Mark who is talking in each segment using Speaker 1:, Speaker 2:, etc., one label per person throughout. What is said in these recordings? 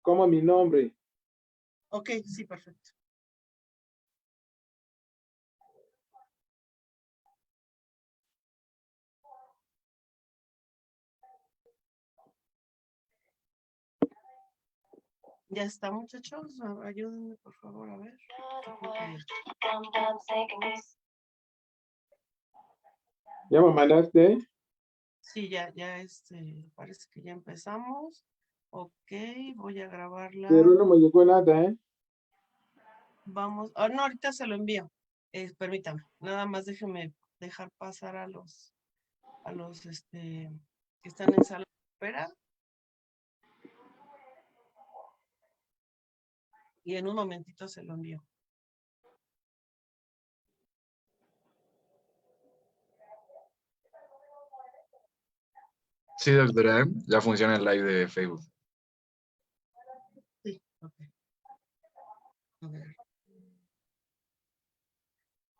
Speaker 1: como mi nombre.
Speaker 2: Ok, sí, perfecto. Ya está, muchachos. Ayúdenme, por favor, a ver.
Speaker 1: ¿Ya me mandaste?
Speaker 2: Sí, ya, parece que ya empezamos. Ok, voy a grabarla.
Speaker 1: Pero no me llegó nada, ¿eh?
Speaker 2: Vamos, no, ahorita se lo envío. Permítame, nada más déjeme dejar pasar a los que están en sala de espera. Y en un momentito se lo envío.
Speaker 3: Sí, doctora, ya funciona el live de Facebook.
Speaker 2: Sí, ok. A ver.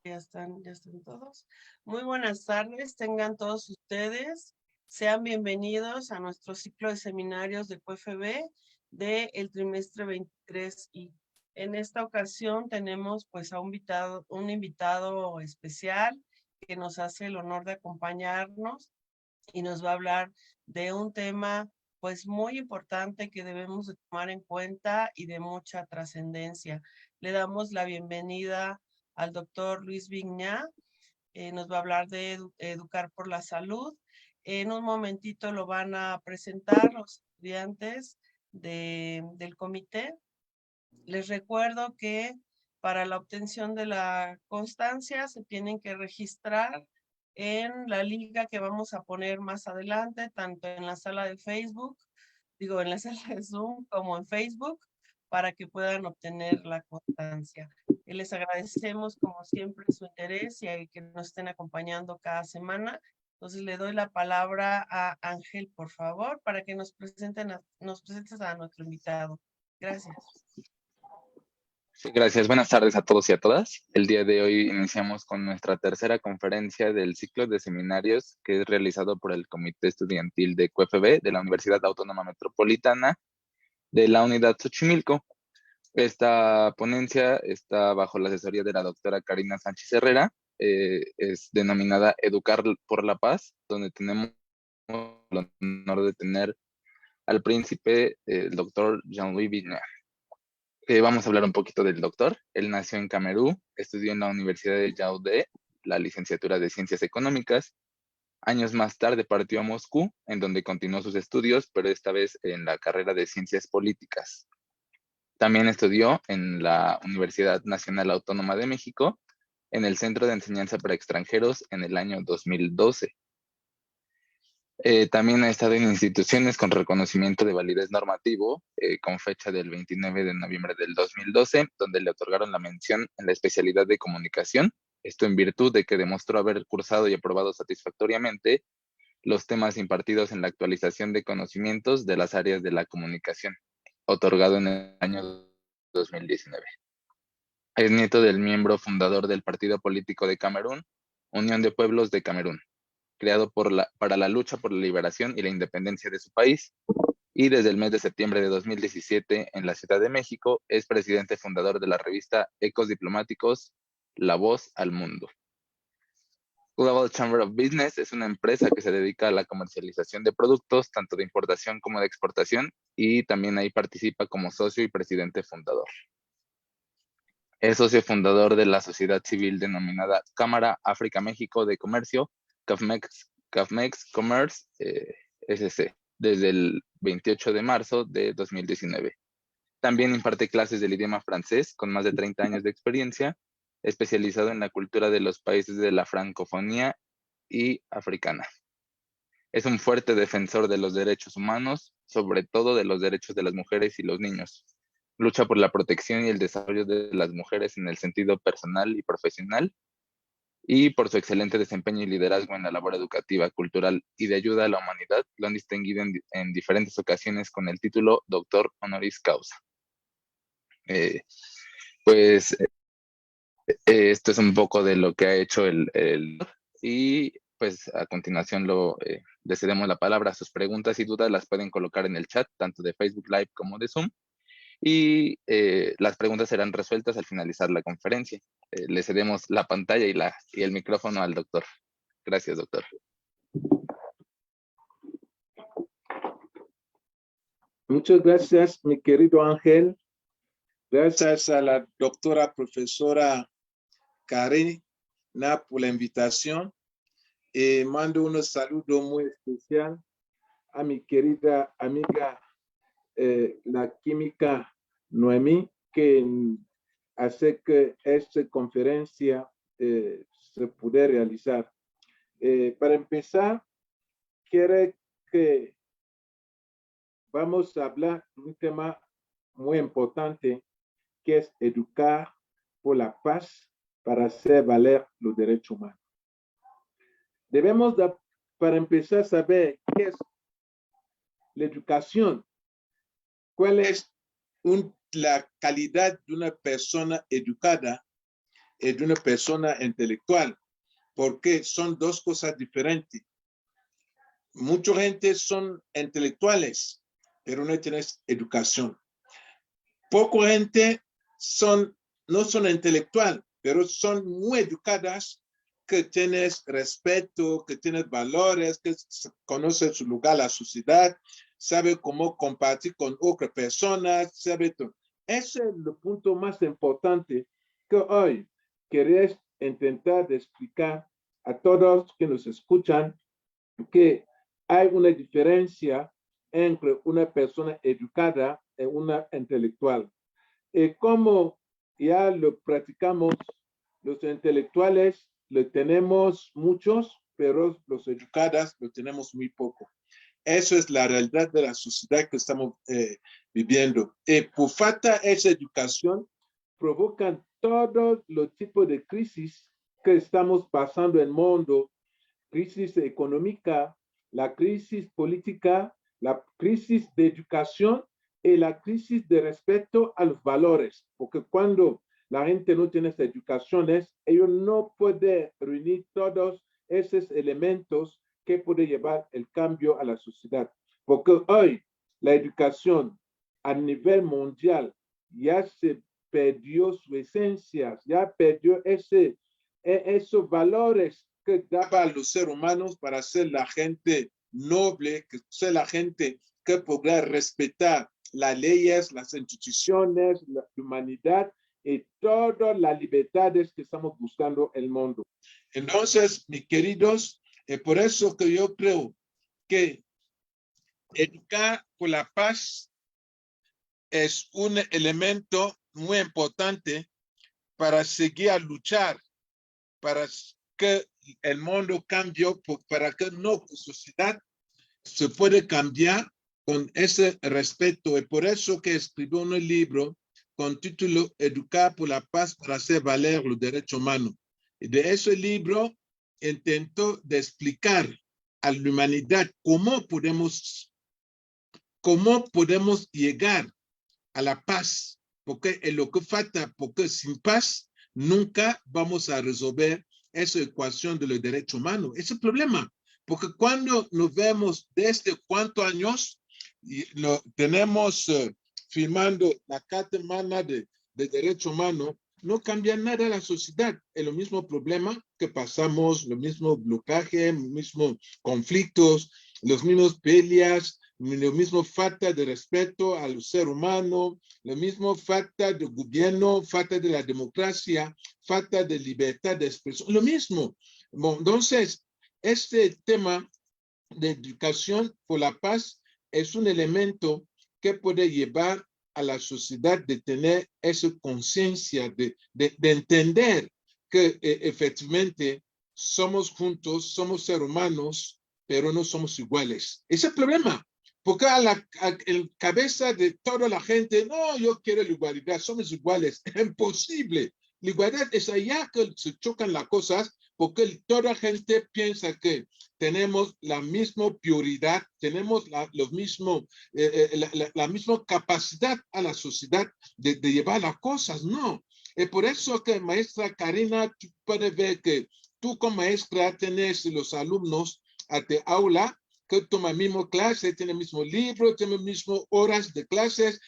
Speaker 2: Ya están todos. Muy buenas tardes, tengan todos ustedes. Sean bienvenidos a nuestro ciclo de seminarios de QFB del trimestre 23. Y en esta ocasión tenemos pues a un invitado especial que nos hace el honor de acompañarnos y nos va a hablar de un tema pues muy importante que debemos de tomar en cuenta y de mucha trascendencia. Le damos la bienvenida al doctor Luis Vigna. Nos va a hablar de educar por la salud. En un momentito lo van a presentar los estudiantes del comité. Les recuerdo que para la obtención de la constancia se tienen que registrar en la liga que vamos a poner más adelante, tanto en la sala de Facebook, en la sala de Zoom como en Facebook, para que puedan obtener la constancia. Y les agradecemos como siempre su interés y que nos estén acompañando cada semana. Entonces le doy la palabra a Ángel, por favor, para que nos presentes a nuestro invitado. Gracias.
Speaker 4: Sí, gracias. Buenas tardes a todos y a todas. El día de hoy iniciamos con nuestra tercera conferencia del ciclo de seminarios que es realizado por el Comité Estudiantil de QFB de la Universidad Autónoma Metropolitana de la Unidad Xochimilco. Esta ponencia está bajo la asesoría de la doctora Karina Sánchez Herrera. Es denominada Educar por la Paz, donde tenemos el honor de tener al príncipe, el doctor Jean-Louis Vigna. Vamos a hablar un poquito del doctor. Él nació en Camerún, estudió en la Universidad de Yaoundé la licenciatura de Ciencias Económicas. Años más tarde partió a Moscú, en donde continuó sus estudios, pero esta vez en la carrera de Ciencias Políticas. También estudió en la Universidad Nacional Autónoma de México, en el Centro de Enseñanza para Extranjeros en el año 2012. También ha estado en instituciones con reconocimiento de validez normativo, con fecha del 29 de noviembre del 2012, donde le otorgaron la mención en la especialidad de comunicación, esto en virtud de que demostró haber cursado y aprobado satisfactoriamente los temas impartidos en la actualización de conocimientos de las áreas de la comunicación, otorgado en el año 2019. Es nieto del miembro fundador del partido político de Camerún, Unión de Pueblos de Camerún, creado para la lucha por la liberación y la independencia de su país, y desde el mes de septiembre de 2017 en la Ciudad de México es presidente fundador de la revista Ecos Diplomáticos, La Voz al Mundo. Global Chamber of Business es una empresa que se dedica a la comercialización de productos, tanto de importación como de exportación, y también ahí participa como socio y presidente fundador. Es socio fundador de la sociedad civil denominada Cámara África-México de Comercio, CAFMEX Commerce SC, desde el 28 de marzo de 2019. También imparte clases del idioma francés con más de 30 años de experiencia, especializado en la cultura de los países de la francofonía y africana. Es un fuerte defensor de los derechos humanos, sobre todo de los derechos de las mujeres y los niños. Lucha por la protección y el desarrollo de las mujeres en el sentido personal y profesional, y por su excelente desempeño y liderazgo en la labor educativa, cultural y de ayuda a la humanidad. Lo han distinguido en diferentes ocasiones con el título Doctor Honoris Causa. Esto es un poco de lo que ha hecho y pues a continuación le cedemos la palabra. Sus preguntas y dudas las pueden colocar en el chat, tanto de Facebook Live como de Zoom, y las preguntas serán resueltas al finalizar la conferencia. Le cedemos la pantalla y el micrófono al doctor. Gracias, doctor.
Speaker 1: Muchas gracias, mi querido Ángel. Gracias a la doctora profesora Karina por la invitación. Y mando un saludo muy especial a mi querida amiga, la química Noemí, que hace que esta conferencia se pueda realizar. Para empezar, quiero que vamos a hablar de un tema muy importante, que es educar por la paz para hacer valer los derechos humanos. Debemos, para empezar, saber qué es la educación, cuál es la calidad de una persona educada y de una persona intelectual, porque son dos cosas diferentes. Mucha gente son intelectuales, pero no tienen educación. Poca gente no son intelectual, pero son muy educadas, que tienes respeto, que tienes valores, que conoce su lugar en la sociedad, sabe cómo compartir con otras personas, sabe todo. Ese es el punto más importante que hoy quería intentar de explicar a todos que nos escuchan, que hay una diferencia entre una persona educada y una intelectual. Y como ya lo practicamos, los intelectuales lo tenemos muchos, pero los educados lo tenemos muy poco. Eso es la realidad de la sociedad que estamos viviendo. Y por falta de esa educación, provocan todos los tipos de crisis que estamos pasando en el mundo: crisis económica, la crisis política, la crisis de educación y la crisis de respeto a los valores. Porque cuando la gente no tiene esas educaciones, ellos no pueden reunir todos esos elementos que pueden llevar el cambio a la sociedad. Porque hoy la educación a nivel mundial ya se perdió su esencia, ya perdió esos valores que daba a los seres humanos para ser la gente noble, que ser la gente que podrá respetar las leyes, las instituciones, la humanidad y todas las libertades que estamos buscando en el mundo. Entonces, mis queridos, es por eso que yo creo que educar por la paz es un elemento muy importante para seguir a luchar, para que el mundo cambie, para que nuestra sociedad se pueda cambiar con ese respeto. Y por eso que escribió un libro con título Educar por la paz para hacer valer los derechos humanos. Y de ese libro intentó de explicar a la humanidad cómo podemos llegar a la paz, porque es lo que falta, porque sin paz nunca vamos a resolver esa ecuación de los derechos humanos. Ese es el problema, porque cuando nos vemos desde cuántos años tenemos firmando la Carta Humana de Derechos Humanos, no cambia nada la sociedad. Es lo mismo problema que pasamos, los mismos bloqueos, los mismos conflictos, los mismos peleas, lo mismo falta de respeto al ser humano, lo mismo falta de gobierno, falta de la democracia, falta de libertad de expresión, lo mismo. Bueno, entonces, este tema de educación por la paz es un elemento que puede llevar a la sociedad de tener esa conciencia, de entender que efectivamente somos juntos, somos seres humanos, pero no somos iguales. Ese es el problema. Porque en cabeza de toda la gente, no, yo quiero la igualdad, somos iguales. Es imposible. La igualdad es allá que se chocan las cosas, porque toda la gente piensa que tenemos la misma prioridad, tenemos la misma capacidad a la sociedad de llevar las cosas. No. Es por eso que, maestra Karina, tú puedes ver que tú como maestra tenés los alumnos a tu aula, que toma mismo clase, tiene mismo libro, tiene mismo horas de clases,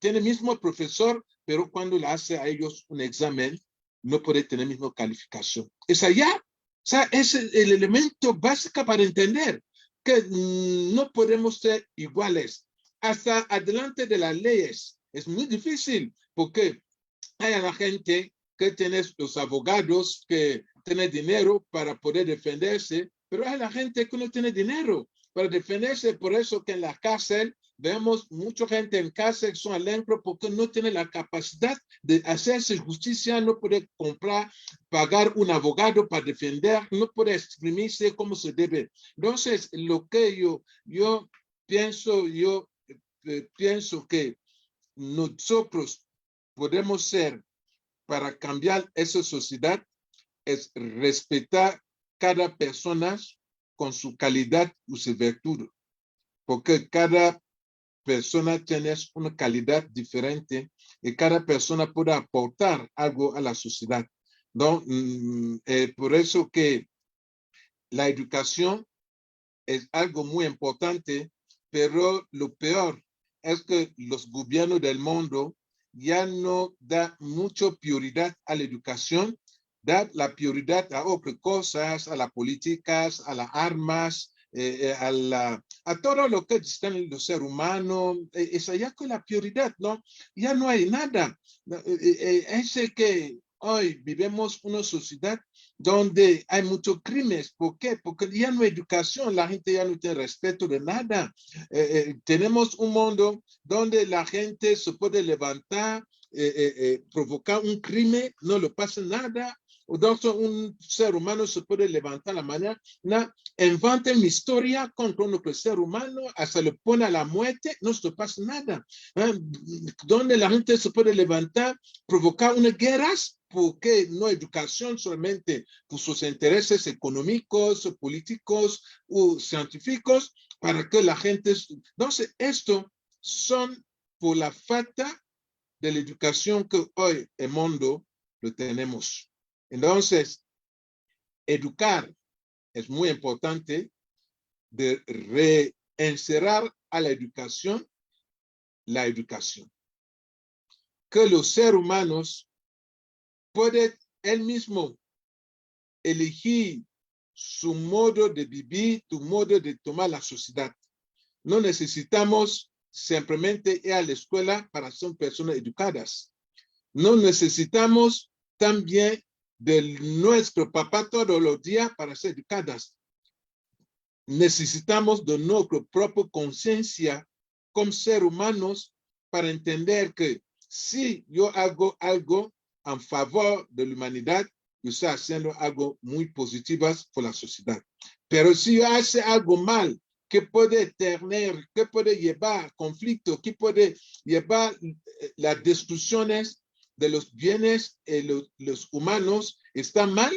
Speaker 1: tiene mismo profesor, pero cuando le hace a ellos un examen, no puede tener misma calificación. Es allá. O sea, es el elemento básico para entender que no podemos ser iguales. Hasta adelante de las leyes es muy difícil porque hay a la gente que tiene los abogados que tienen dinero para poder defenderse, pero hay la gente que no tiene dinero para defenderse. Por eso que en la cárcel vemos mucha gente en cárcel son alencros porque no tiene la capacidad de hacerse justicia, no puede comprar, pagar un abogado para defender, no puede exprimirse como se debe. Entonces, lo que yo pienso que nosotros podemos ser para cambiar esa sociedad es respetar cada persona con su calidad y su virtud, porque cada persona tiene una calidad diferente y cada persona puede aportar algo a la sociedad. ¿No? Por eso que la educación es algo muy importante, pero lo peor es que los gobiernos del mundo ya no dan mucha prioridad a la educación, da la prioridad a otras cosas, a las políticas, a las armas, a todo lo que está en los seres humanos. Es allá con la prioridad, ¿no? Ya no hay nada. Es que hoy vivimos una sociedad donde hay muchos crímenes. ¿Por qué? Porque ya no hay educación, la gente ya no tiene respeto de nada. Tenemos un mundo donde la gente se puede levantar, provocar un crimen, no le pasa nada. O entonces un ser humano se puede levantar la mañana, inventa una historia contra otro ser humano, hasta le pone a la muerte, no se pasa nada. Donde la gente se puede levantar, provocar unas guerras, porque no hay educación solamente por sus intereses económicos, políticos o científicos, para que la gente... Entonces, esto son por la falta de la educación que hoy el mundo lo tenemos. Entonces, educar es muy importante, de reencerrar a la educación. Que los seres humanos pueden él mismo elegir su modo de vivir, su modo de tomar la sociedad. No necesitamos simplemente ir a la escuela para ser personas educadas. No necesitamos también de nuestro papá todos los días para ser educadas. Necesitamos de nuestra propia conciencia como seres humanos para entender que si yo hago algo en favor de la humanidad, yo estoy haciendo algo muy positivo por la sociedad. Pero si yo hago algo mal, que puede tener, que puede llevar conflicto, que puede llevar las destrucciones de los bienes los humanos, está mal,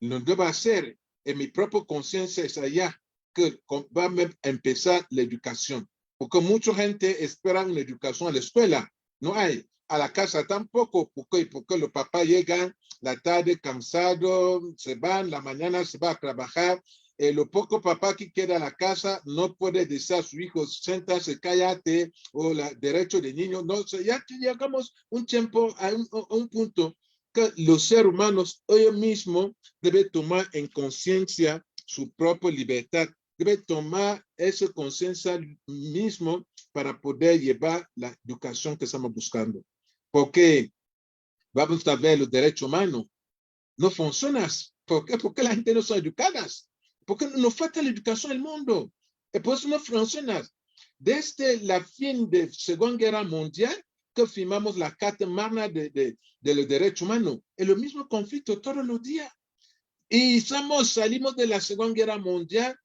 Speaker 1: no debo hacer. En mi propia conciencia es allá que va a empezar la educación. Porque mucha gente espera una educación a la escuela. No hay. A la casa tampoco. Porque los papás llegan la tarde cansados, se van, la mañana se va a trabajar. Lo poco papá que queda a la casa no puede decir a su hijo, siéntase, cállate, o el derecho de niño. No, ya llegamos un tiempo a un punto que los seres humanos hoy mismo deben tomar en conciencia su propia libertad, debe tomar esa conciencia mismo para poder llevar la educación que estamos buscando. Porque vamos a ver los derechos humanos, no funcionan. ¿Por qué? Porque la gente no está educada. Porque nos falta la educación en el mundo. Y por eso no funciona. Desde la fin de la Segunda Guerra Mundial, que firmamos la Carta Magna de los Derechos Humanos, es el mismo conflicto todos los días. Y salimos de la Segunda Guerra Mundial,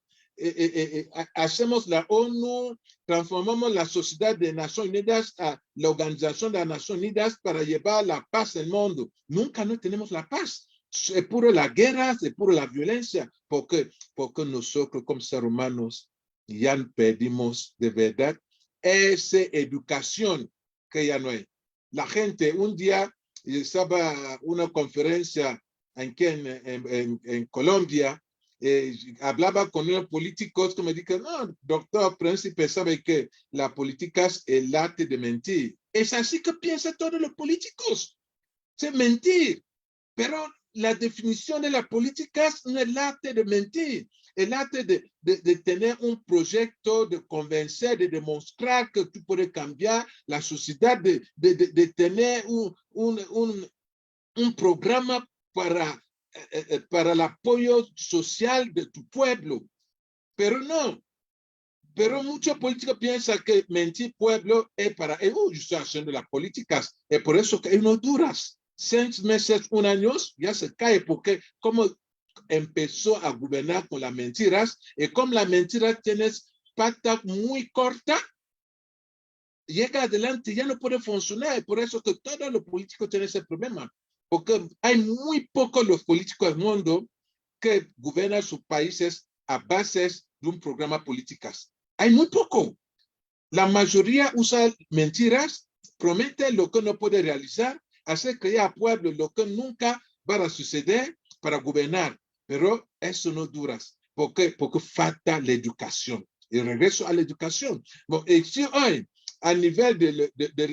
Speaker 1: hacemos la ONU, transformamos la Sociedad de Naciones Unidas a la Organización de las Naciones Unidas para llevar la paz al mundo. Nunca no tenemos la paz. Es puro la guerra, es puro la violencia. ¿Por qué? Porque nosotros como seres humanos ya perdimos de verdad esa educación que ya no hay. La gente, un día estaba una conferencia aquí en Colombia Hablaba con unos políticos que me dijeron, no, doctor Príncipe, sabe que la política es el arte de mentir. Es así que piensan todos los políticos, es mentir. Pero la definición de la política es el arte de mentir, el arte de tener un proyecto, de convencer, de demostrar que tú puedes cambiar la sociedad, de tener un programa para el apoyo social de tu pueblo. Pero no. Pero muchos políticos piensan que mentir pueblo es para, yo estoy haciendo las políticas, es por eso que no duras. 6 meses, 1 año, ya se cae, porque como empezó a gobernar con las mentiras, y como la mentira tienes pata muy corta, llega adelante, ya no puede funcionar, y por eso que todos los políticos tienen ese problema, porque hay muy pocos los políticos del mundo que gobiernan sus países a bases de un programa políticas. Hay muy poco. La mayoría usa mentiras, promete lo que no puede realizar, hace creer al pueblo lo que nunca va a suceder para gobernar. Pero eso no dura. ¿Por qué? Porque falta la educación. Y regreso a la educación. Bueno, si hoy, a nivel de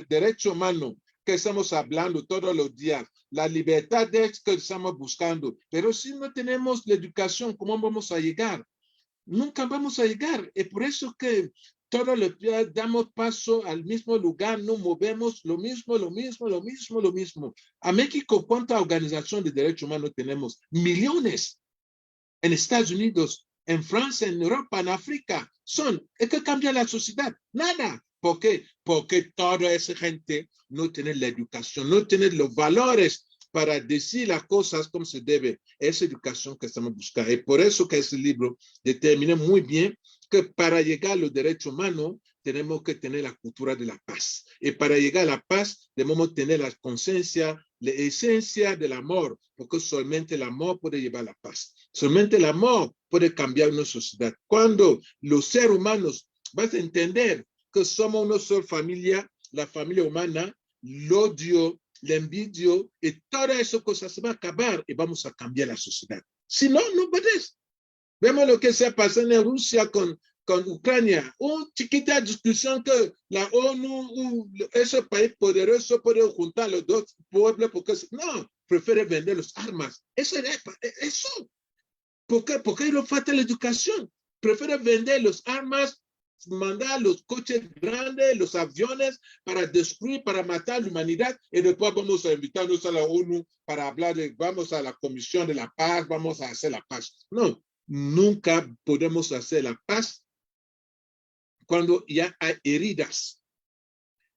Speaker 1: derecho humano, que estamos hablando todos los días, la libertad es que estamos buscando, pero si no tenemos la educación, ¿cómo vamos a llegar? Nunca vamos a llegar. Es por eso que todos los días damos paso al mismo lugar, no movemos lo mismo. A México, ¿cuánta organización de derechos humanos tenemos? Millones. En Estados Unidos, en Francia, en Europa, en África. ¿Es que cambia la sociedad? Nada. ¿Por qué? Porque toda esa gente no tiene la educación, no tiene los valores para decir las cosas como se debe. Esa educación que estamos buscando. Y por eso que ese libro determina muy bien que para llegar a los derechos humanos tenemos que tener la cultura de la paz. Y para llegar a la paz debemos tener la conciencia, la esencia del amor, porque solamente el amor puede llevar a la paz. Solamente el amor puede cambiar una sociedad. Cuando los seres humanos van a entender que somos una sola familia, la familia humana, el odio, la envidia y todas esas cosas se van a acabar y vamos a cambiar la sociedad. Si no, no puedes. Vemos lo que se pasa en Rusia con Ucrania. Una chiquita discusión que la ONU, ese país poderoso, puede juntar los dos pueblos porque no, prefiere vender las armas. Eso. ¿Por qué? Porque no falta la educación. Prefiere vender las armas, mandar los coches grandes, los aviones para destruir, para matar a la humanidad y después vamos a invitarnos a la ONU para hablar vamos a la Comisión de la Paz, vamos a hacer la paz. No, nunca podemos hacer la paz cuando ya hay heridas.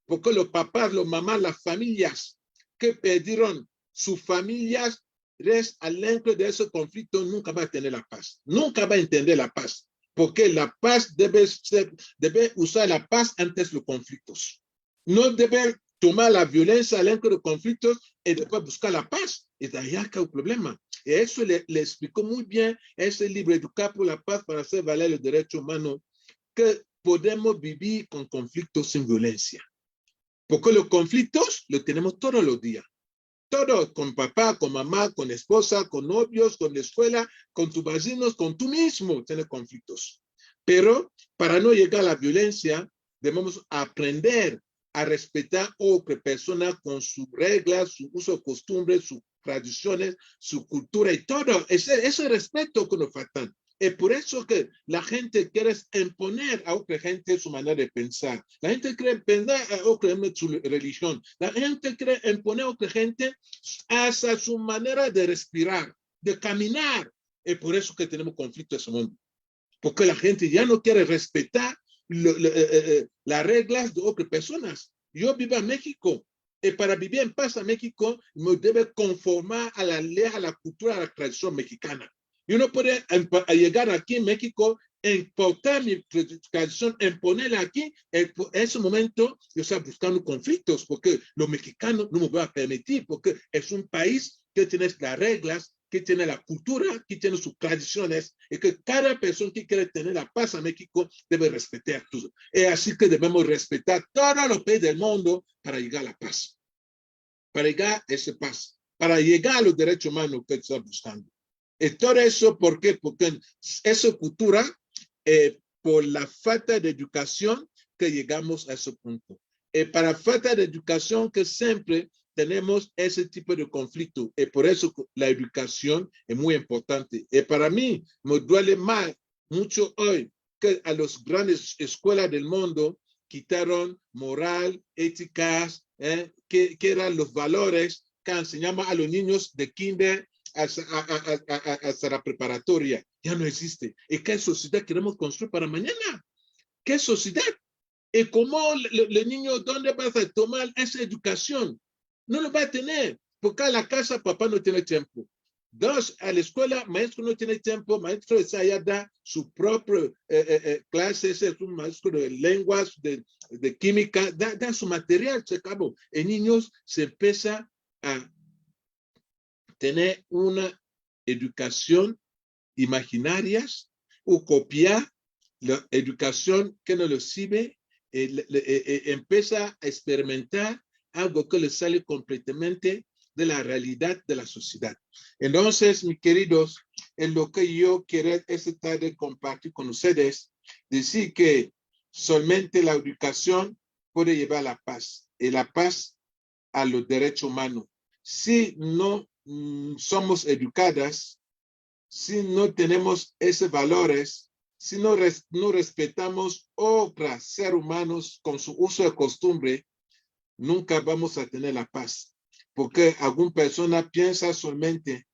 Speaker 1: Porque los papás, los mamás, las familias que perdieron sus familias al dentro de ese conflicto nunca va a tener la paz. Nunca va a entender la paz. Porque la paz debe usar la paz antes de los conflictos. No debe tomar la violencia dentro de los conflictos y después buscar la paz. Y de ahí acá el problema. Y eso le explicó muy bien ese libro, Educar por la Paz para hacer valer los derechos humanos, que podemos vivir con conflictos sin violencia. Porque los conflictos los tenemos todos los días. Todo, con papá, con mamá, con esposa, con novios, con la escuela, con tus vecinos, con tú mismo, tienes conflictos. Pero para no llegar a la violencia, debemos aprender a respetar a otra persona con sus reglas, su uso, costumbres, sus tradiciones, su cultura y todo. Ese respeto que nos falta. Es por eso que la gente quiere imponer a otra gente su manera de pensar. La gente quiere imponer a otra gente su religión. La gente quiere imponer a otra gente hasta su manera de respirar, de caminar. Es por eso que tenemos conflictos en ese mundo. Porque la gente ya no quiere respetar las reglas de otras personas. Yo vivo en México. Y para vivir en paz en México, me debe conformar a la ley, a la cultura, a la tradición mexicana. Yo no puedo llegar aquí en México, importar mi tradición, imponerla aquí. En ese momento, yo estoy buscando conflictos porque los mexicanos no me van a permitir, porque es un país que tiene las reglas, que tiene la cultura, que tiene sus tradiciones, y que cada persona que quiere tener la paz en México debe respetar todo. Es así que debemos respetar todos los países del mundo para llegar a la paz, para llegar a esa paz, para llegar a los derechos humanos que estamos buscando. Y todo eso, ¿por qué? Porque esa cultura, por la falta de educación que llegamos a ese punto. Y para falta de educación que siempre tenemos ese tipo de conflicto. Y por eso la educación es muy importante. Y para mí me duele más mucho hoy que a las grandes escuelas del mundo quitaron moral, éticas, que eran los valores que enseñamos a los niños de kinder hasta la preparatoria. Ya no existe. ¿Y qué sociedad queremos construir para mañana? ¿Qué sociedad? ¿Y cómo el niño, dónde vas a tomar esa educación? No lo va a tener, porque a la casa papá no tiene tiempo. Dos, a la escuela, maestro no tiene tiempo, maestro ya da su propia clase, es un maestro de lenguas, de química, da su material, se acabó. El niño se empieza a tener una educación imaginarias o copiar la educación que no lo sirve, empieza a experimentar algo que le sale completamente de la realidad de la sociedad. Entonces, mis queridos, en lo que yo quiero esta tarde compartir con ustedes, decir que solamente la educación puede llevar la paz, y la paz a los derechos humanos. Si no somos educadas, si no tenemos esos valores, si no respetamos otros seres humanos con su uso de costumbre, nunca vamos a tener la paz. Porque alguna persona piensa solamente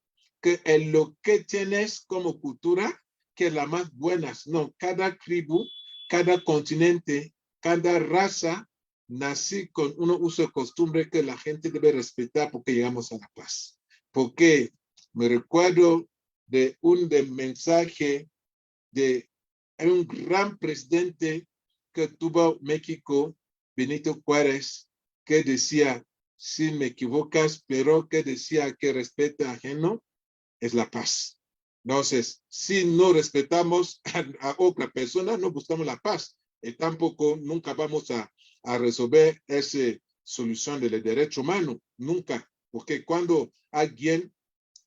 Speaker 1: que en lo que tienes como cultura, que es la más buena. No, cada tribu, cada continente, cada raza, nací con un uso de costumbre que la gente debe respetar porque llegamos a la paz. Porque me recuerdo de un mensaje de un gran presidente que tuvo México, Benito Juárez, que decía, si me equivocas, pero que decía que respeto ajeno es la paz. Entonces, si no respetamos a otra persona, no buscamos la paz. Y tampoco nunca vamos a resolver esa solución del derecho humano, nunca. Porque cuando alguien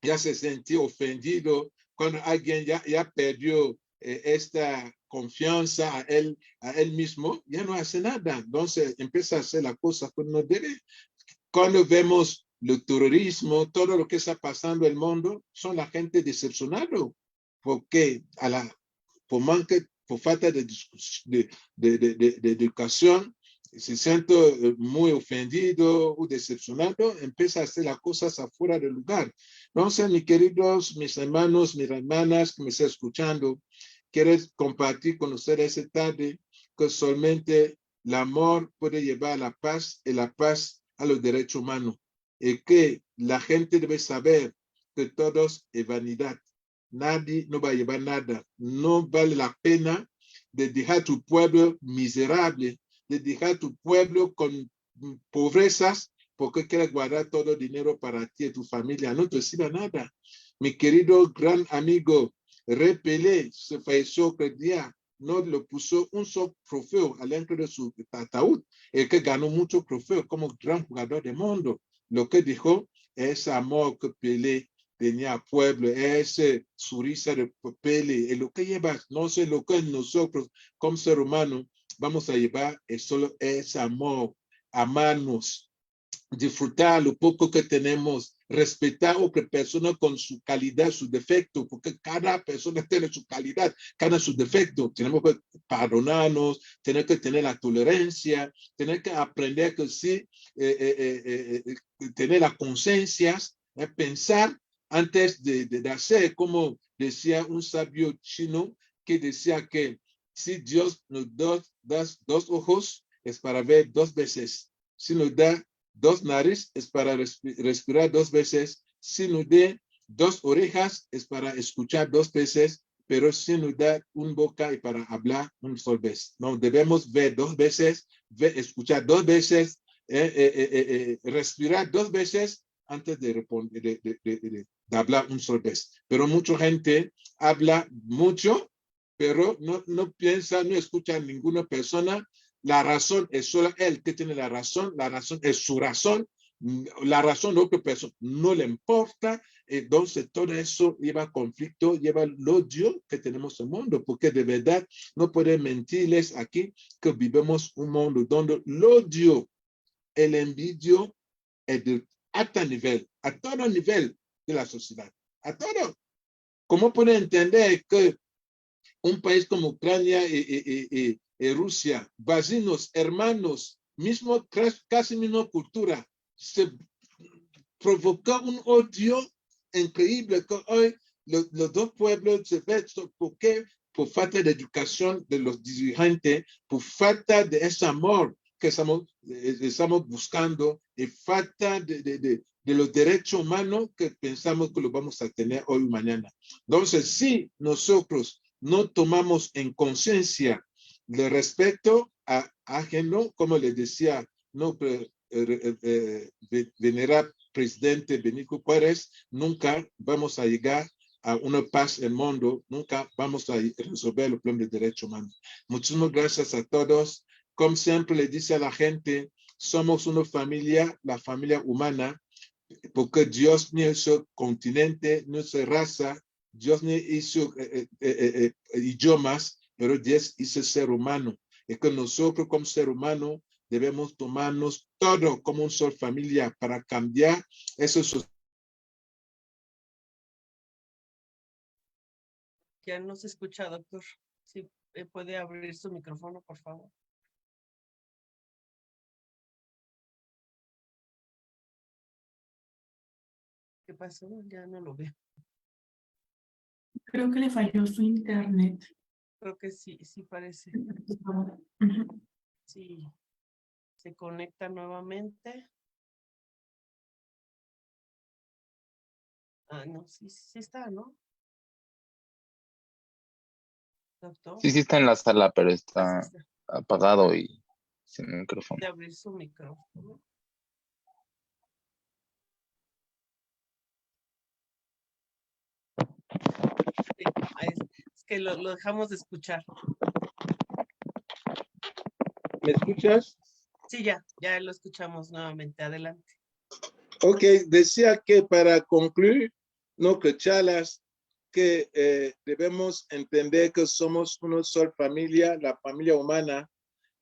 Speaker 1: ya se sintió ofendido, cuando alguien ya perdió esta confianza a él mismo, ya no hace nada. Entonces empieza a hacer la cosa que no debe. Cuando vemos el terrorismo, todo lo que está pasando en el mundo, son la gente decepcionada, porque por falta de educación, se siente muy ofendido o decepcionado, empieza a hacer las cosas afuera del lugar. Entonces, mis queridos, mis hermanos, mis hermanas que me están escuchando, quiero compartir con ustedes esta tarde que solamente el amor puede llevar a la paz y la paz a los derechos humanos. Y que la gente debe saber que todos es vanidad. Nadie no va a llevar nada. No vale la pena de dejar tu pueblo miserable, de dejar tu pueblo con pobrezas, porque quieres guardar todo el dinero para ti y tu familia. No te sirve nada. Mi querido gran amigo Rey Pelé se falleció aquel día. No le puso un solo trofeo al dentro de su ataúd, el que ganó muchos trofeos como gran jugador del mundo. Lo que dijo es amor que Pelé tenía al pueblo, ese sonrisa de Pelé, y lo que lleva, no sé lo que nosotros como ser humano vamos a llevar, es solo ese amor, amarnos, disfrutar lo poco que tenemos, respetar a otra persona con su calidad, su defecto, porque cada persona tiene su calidad, cada su defecto. Tenemos que perdonarnos, tenemos que tener la tolerancia, tener que aprender que sí, tener la conciencia, pensar antes de hacer, como decía un sabio chino que decía que si Dios nos da dos ojos, es para ver dos veces. Si nos da dos narices, es para respirar dos veces. Si nos da dos orejas, es para escuchar dos veces. Pero si nos da una boca y para hablar una sola vez. No, debemos ver dos veces, escuchar dos veces, respirar dos veces antes de responder, de hablar una sola vez. Pero mucha gente habla mucho, pero no piensa, no escucha a ninguna persona. La razón es solo él que tiene la razón es su razón, la razón de otra persona no le importa. Entonces todo eso lleva a conflicto, lleva el odio que tenemos en el mundo, porque de verdad no puedo mentirles aquí que vivimos un mundo donde el odio, el envidio es de alto nivel, a todo nivel de la sociedad, a todo. ¿Cómo pueden entender que un país como Ucrania y Rusia, vecinos, hermanos, mismo, casi misma cultura, se provocó un odio increíble que hoy los dos pueblos se ven? ¿Por qué? Por falta de educación de los dirigentes, por falta de ese amor que estamos buscando y falta de los derechos humanos que pensamos que los vamos a tener hoy y mañana. Entonces, si nosotros no tomamos en conciencia el respeto a ajeno, como les decía, no venerar presidente Benito Juárez, nunca vamos a llegar a una paz en el mundo, nunca vamos a resolver el problema de derechos humanos. Muchísimas gracias a todos. Como siempre le dice a la gente, somos una familia, la familia humana, porque Dios no hizo continente, no hizo raza, Dios no hizo idiomas, pero Dios hizo ser humano. Y que nosotros como ser humano debemos tomarnos todo como un solo familia para cambiar esos.
Speaker 2: Ya no se escucha, doctor. Si puede abrir su micrófono, por favor. ¿Qué pasó? Ya no lo veo.
Speaker 5: Creo que le falló su internet.
Speaker 2: Creo que sí, sí parece. Sí, se conecta nuevamente. Ah, no, sí, sí está, ¿no? Doctor.
Speaker 4: Sí, sí está en la sala, pero
Speaker 2: Ah,
Speaker 4: está
Speaker 2: sí está.
Speaker 4: apagado y sin micrófono.
Speaker 2: De abrir su micrófono. Sí, es que lo dejamos de escuchar.
Speaker 1: ¿Me escuchas?
Speaker 2: Sí, ya lo escuchamos nuevamente. Adelante.
Speaker 1: Ok, decía que para concluir, no que charlas, que debemos entender que somos una sola familia, la familia humana,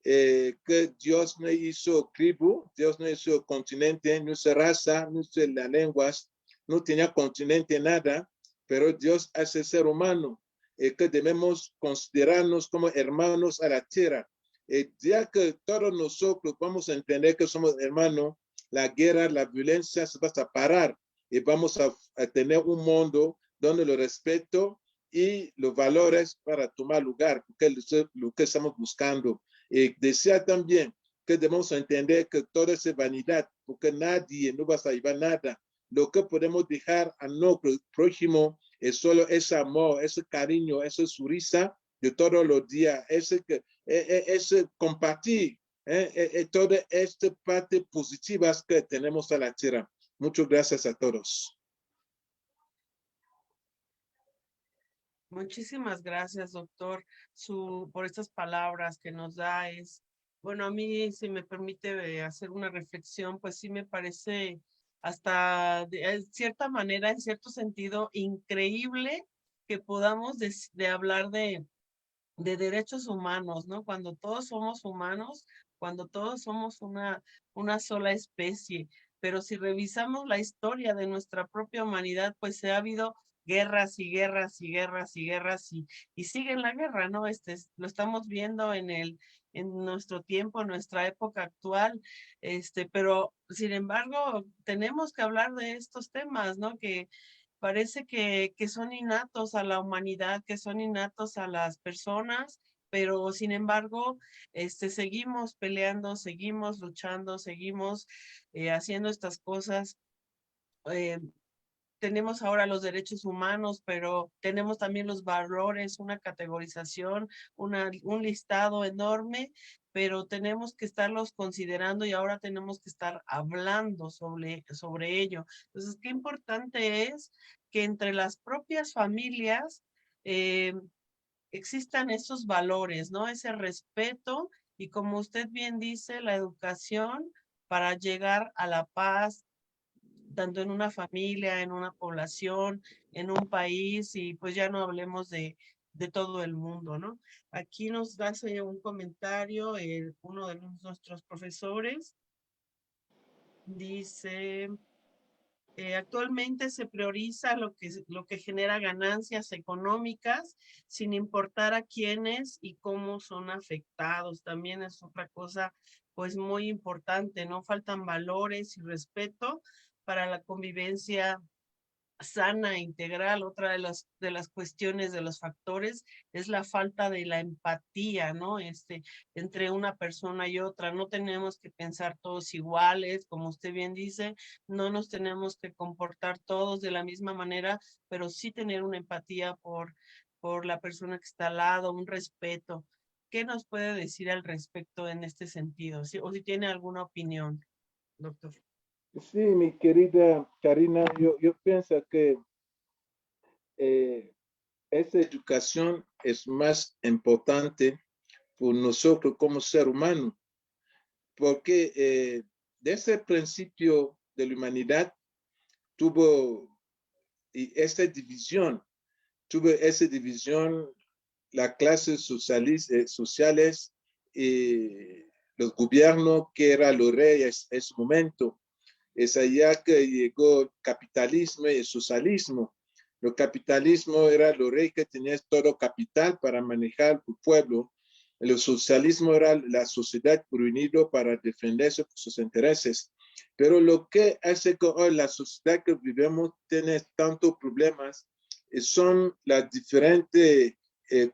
Speaker 1: que Dios no hizo tribu, Dios no hizo continente, no hizo raza, no hizo las lenguas, no tenía continente, nada, pero Dios hace ser humano, que debemos considerarnos como hermanos a la tierra. Ya que todos nosotros vamos a entender que somos hermanos, la guerra, la violencia se va a parar y vamos a tener un mundo donde el respeto y los valores para tomar lugar, porque es lo que estamos buscando. Y decía también que debemos entender que todo es vanidad, porque nadie no va a llevar nada. Lo que podemos dejar a nuestro prójimo es solo ese amor, ese cariño, esa sonrisa de todos los días, ese compartir, toda esta parte positiva que tenemos a la tierra. Muchas gracias a todos.
Speaker 2: Muchísimas gracias, doctor, por estas palabras que nos da. Bueno, a mí, si me permite hacer una reflexión, pues sí me parece hasta de cierta manera, en cierto sentido, increíble que podamos de hablar de derechos humanos, ¿no? Cuando todos somos humanos, cuando todos somos una sola especie. Pero si revisamos la historia de nuestra propia humanidad, pues ha habido guerras y guerras y guerras y guerras y sigue en la guerra, ¿no? Lo estamos viendo en nuestro tiempo, en nuestra época actual, pero sin embargo, tenemos que hablar de estos temas, ¿no? Que parece que son innatos a la humanidad, que son innatos a las personas, pero sin embargo, seguimos peleando, seguimos luchando, seguimos haciendo estas cosas. Eh, Tenemos ahora los derechos humanos, pero tenemos también los valores, una categorización, un listado enorme, pero tenemos que estarlos considerando y ahora tenemos que estar hablando sobre ello. Entonces, qué importante es que entre las propias familias existan esos valores, ¿no? Ese respeto y como usted bien dice, la educación para llegar a la paz, tanto en una familia, en una población, en un país, y pues ya no hablemos de todo el mundo, ¿no? Aquí nos hace un comentario uno de nuestros profesores. Dice, actualmente se prioriza lo que genera ganancias económicas sin importar a quiénes y cómo son afectados. También es otra cosa pues muy importante, ¿no? Faltan valores y respeto para la convivencia sana e integral. Otra de las cuestiones, de los factores, es la falta de la empatía, ¿no? Entre una persona y otra. No tenemos que pensar todos iguales, como usted bien dice, no nos tenemos que comportar todos de la misma manera, pero sí tener una empatía por la persona que está al lado, un respeto. ¿Qué nos puede decir al respecto en este sentido? ¿Sí? O si tiene alguna opinión, doctor.
Speaker 1: Sí, mi querida Karina, yo pienso que esta educación es más importante por nosotros como ser humano, porque desde el principio de la humanidad tuvo esta división, las clases sociales y los gobiernos que eran los reyes en ese momento. Es allá que llegó el capitalismo y el socialismo. El capitalismo era los reyes que tenían todo capital para manejar el pueblo. El socialismo era la sociedad reunida para defender sus intereses. Pero lo que hace que hoy la sociedad que vivimos tiene tantos problemas son las diferentes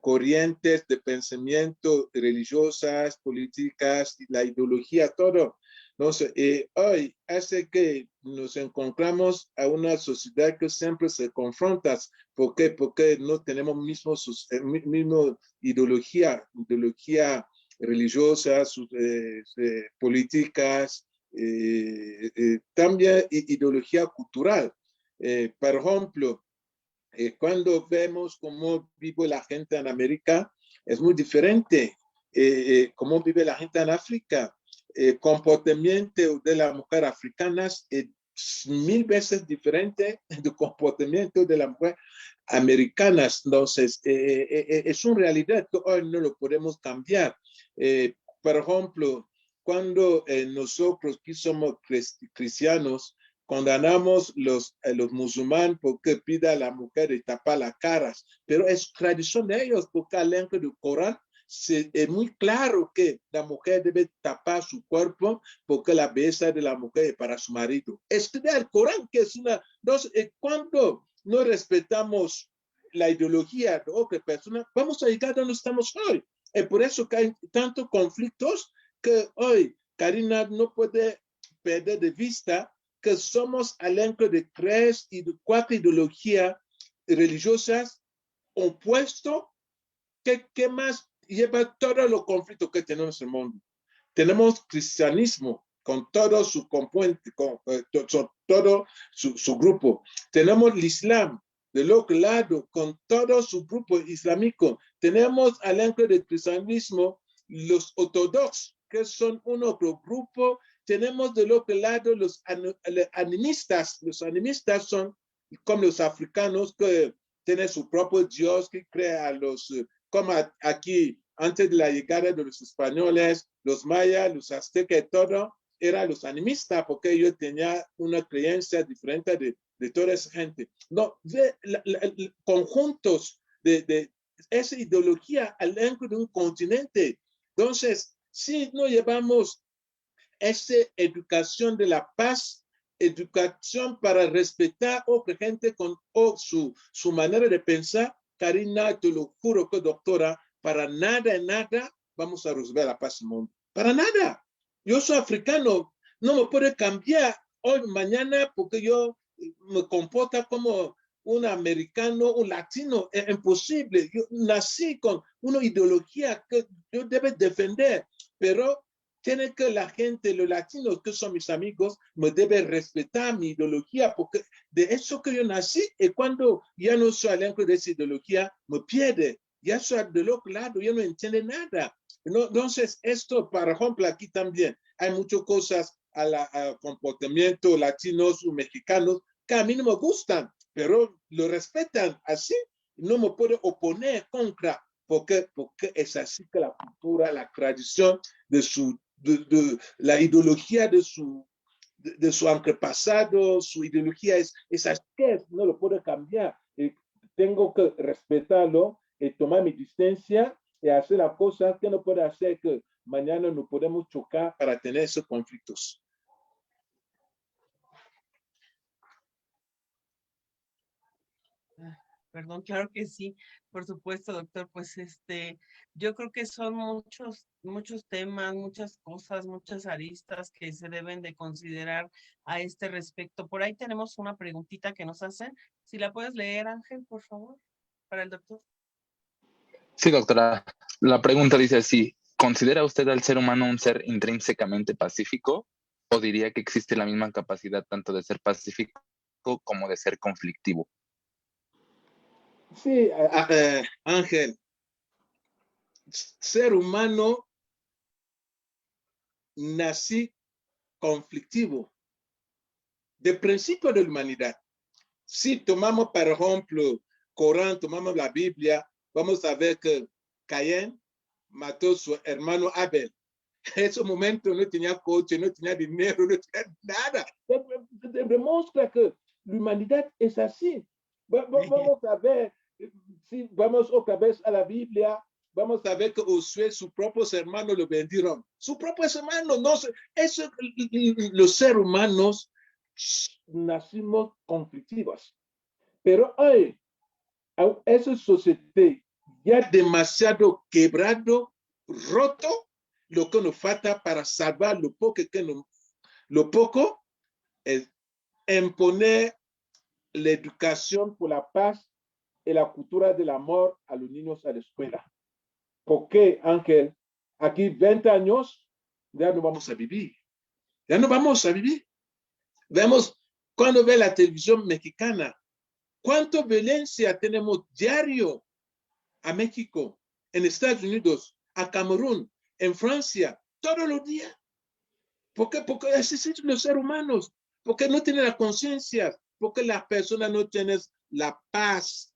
Speaker 1: corrientes de pensamiento religiosas, políticas, la ideología, todo. Entonces, hoy hace que nos encontramos a una sociedad que siempre se confronta. ¿Por qué? Porque no tenemos mismo ideología religiosa, políticas, también ideología cultural. Por ejemplo, cuando vemos cómo vive la gente en América, es muy diferente cómo vive la gente en África. Comportamiento de las mujeres africanas es 1000 veces diferente del comportamiento de las mujeres americanas. Entonces, es una realidad que hoy no lo podemos cambiar. Por ejemplo, cuando nosotros que somos cristianos, condenamos los musulmanes porque pide a la mujer de tapar las caras, pero es tradición de ellos porque al leer el Corán es muy claro que la mujer debe tapar su cuerpo porque la belleza de la mujer es para su marido. Estudia el Corán, que es una... Entonces, cuando no respetamos la ideología de otra persona, vamos a llegar donde estamos hoy. Es por eso que hay tantos conflictos que hoy Karina no puede perder de vista que somos elenco de 3 y 4 ideologías religiosas opuestos que más lleva todos los conflictos que tenemos en el mundo. Tenemos cristianismo con todo su componente, con todo su grupo. Tenemos el Islam del otro lado con todo su grupo islámico. Tenemos elenco de cristianismo los ortodoxos, que son un otro grupo. Tenemos del otro lado los animistas. Los animistas son como los africanos que tienen su propio Dios, que crea los, como aquí, antes de la llegada de los españoles, los mayas, los aztecas, todo, eran los animistas, porque ellos tenían una creencia diferente de toda esa gente. No, ve conjuntos de esa ideología al largo de un continente. Entonces, si no llevamos esa educación de la paz, educación para respetar a otra gente con su manera de pensar, Karina, te lo juro que doctora, para nada vamos a resolver la paz en el mundo. Para nada. Yo soy africano, no me puede cambiar hoy, mañana, porque yo me comporto como un americano, un latino. Es imposible. Yo nací con una ideología que yo debo defender, pero tiene que la gente, los latinos que son mis amigos, me deben respetar mi ideología, porque de eso que yo nací, y cuando ya no soy elenco de esa ideología, me pierde. Ya soy del otro lado, ya no entiende nada. ¿No? Entonces, esto, por ejemplo, aquí también hay muchas cosas al comportamiento latinos o mexicanos que a mí no me gustan, pero lo respetan así. No me puedo oponer contra, porque es así que la cultura, la tradición de la ideología de su antepasado, su ideología es así que no lo puedo cambiar. Tengo que respetarlo y tomar mi distancia y hacer las cosas que no puede hacer que mañana no podemos chocar para tener esos conflictos.
Speaker 2: Perdón, claro que sí, por supuesto, doctor. Pues yo creo que son muchos temas, muchas cosas, muchas aristas que se deben de considerar a este respecto. Por ahí tenemos una preguntita que nos hacen. Si la puedes leer, Ángel, por favor, para el doctor.
Speaker 4: Sí, doctora. La pregunta dice así: ¿considera usted al ser humano un ser intrínsecamente pacífico o diría que existe la misma capacidad tanto de ser pacífico como de ser conflictivo?
Speaker 1: Sí, Ángel, ser humano nací conflictivo de principio de la humanidad. Si tomamos, por ejemplo, Corán, tomamos la Biblia, vamos a ver que Caín mató a su hermano Abel. En ese momento no tenía coche, no tenía dinero, no tenía nada. Demuestra que la humanidad es así. Vamos a ver, si vamos otra vez a la Biblia, vamos a ver que Josué, sus propios hermanos lo vendieron. Sus propios hermanos, no sé. Eso, los seres humanos nacimos conflictivos. Pero hoy, esa sociedad ya demasiado quebrado, roto, lo que nos falta para salvar lo poco es imponer la educación por la paz y la cultura del amor a los niños a la escuela. Porque, Ángel, aquí 20 años ya no vamos a vivir. Ya no vamos a vivir. Vemos, cuando ve la televisión mexicana, cuánta violencia tenemos diario a México, en Estados Unidos, a Camerún, en Francia, todos los días. ¿Por qué? Porque así son los seres humanos. Porque no tienen la conciencia. Porque las personas no tienen la paz.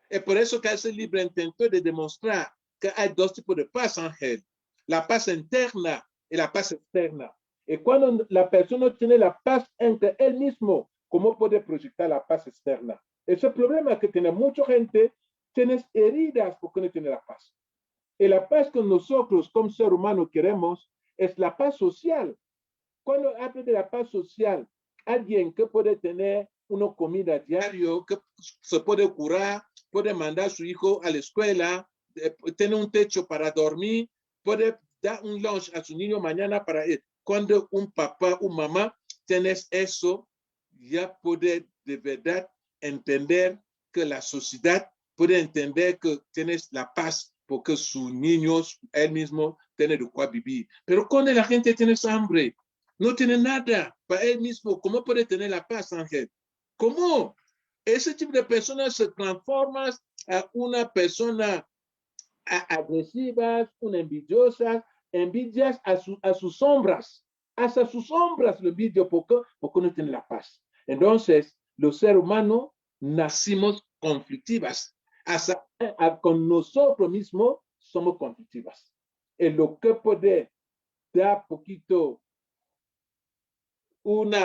Speaker 1: Es por eso que ese libro intentó de demostrar que hay dos tipos de paz, Ángel. La paz interna y la paz externa. Y cuando la persona tiene la paz entre él mismo, ¿cómo puede proyectar la paz externa? Ese problema que tiene mucha gente, tienes heridas porque no tiene la paz. Y la paz que nosotros como ser humano queremos es la paz social. Cuando habla de la paz social, alguien que puede tener una comida diario, que se puede curar, puede mandar a su hijo a la escuela, tener un techo para dormir, puede dar un lunch a su niño mañana para ir. Cuando un papá o mamá tienes eso, ya puede de verdad entender que la sociedad puede entender que tienes la paz porque sus niños, él mismo, tiene de cuál vivir. Pero cuando la gente tiene hambre, no tiene nada para él mismo, ¿cómo puede tener la paz, Ángel? ¿Cómo? Ese tipo de personas se transforma a una persona agresivas, una envidiosas, envidias a sus sombras. Hasta sus sombras lo envidio porque no tiene la paz. Entonces, los seres humanos nacimos conflictivas. Hasta con nosotros mismos somos conflictivas. En lo que puede dar poquito un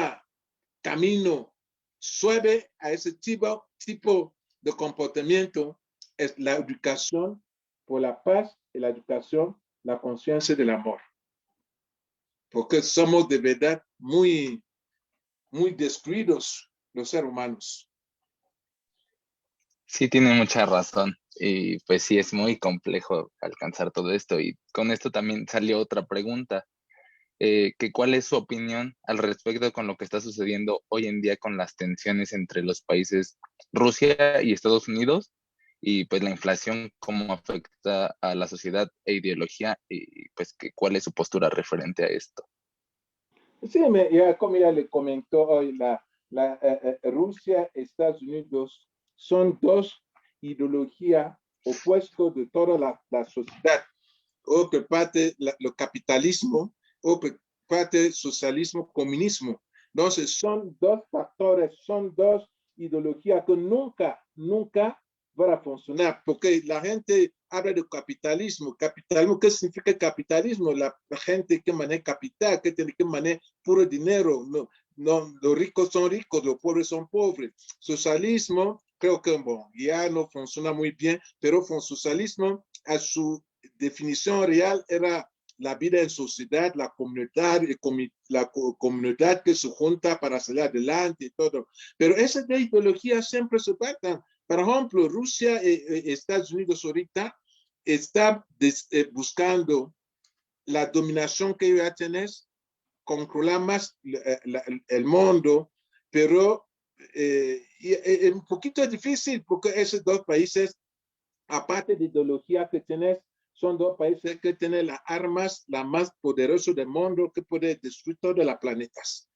Speaker 1: camino suave a ese tipo de comportamiento es la educación por la paz y la educación, la conciencia del amor. Porque somos de verdad muy descuidados los seres humanos.
Speaker 4: Sí, tiene mucha razón. Y pues sí, es muy complejo alcanzar todo esto. Y con esto también salió otra pregunta. Que ¿cuál es su opinión al respecto con lo que está sucediendo hoy en día con las tensiones entre los países Rusia y Estados Unidos? Y pues la inflación, cómo afecta a la sociedad e ideología, y pues cuál es su postura referente a esto.
Speaker 1: Sí, como ya le comentó hoy, Rusia y Estados Unidos son dos ideologías opuestas de toda la sociedad. O que parte el capitalismo, o que parte del socialismo, comunismo. Entonces, son dos factores, son dos ideologías que nunca van a funcionar, porque la gente habla de capitalismo. Capitalismo, ¿qué significa capitalismo? La gente que maneja capital, que tiene que manejar puro dinero. No, los ricos son ricos, los pobres son pobres. Socialismo, creo que ya no funciona muy bien, pero socialismo, a su definición real, era la vida en sociedad, la comunidad que se junta para salir adelante y todo. Pero esas ideologías siempre se pactan. Por ejemplo, Rusia y Estados Unidos ahorita está buscando la dominación que ellos ya tienen, controlar más el mundo, pero es un poquito difícil porque esos dos países, aparte de ideología que tienes, son dos países que tienen las armas la más poderosas del mundo que puede destruir todos los planetas.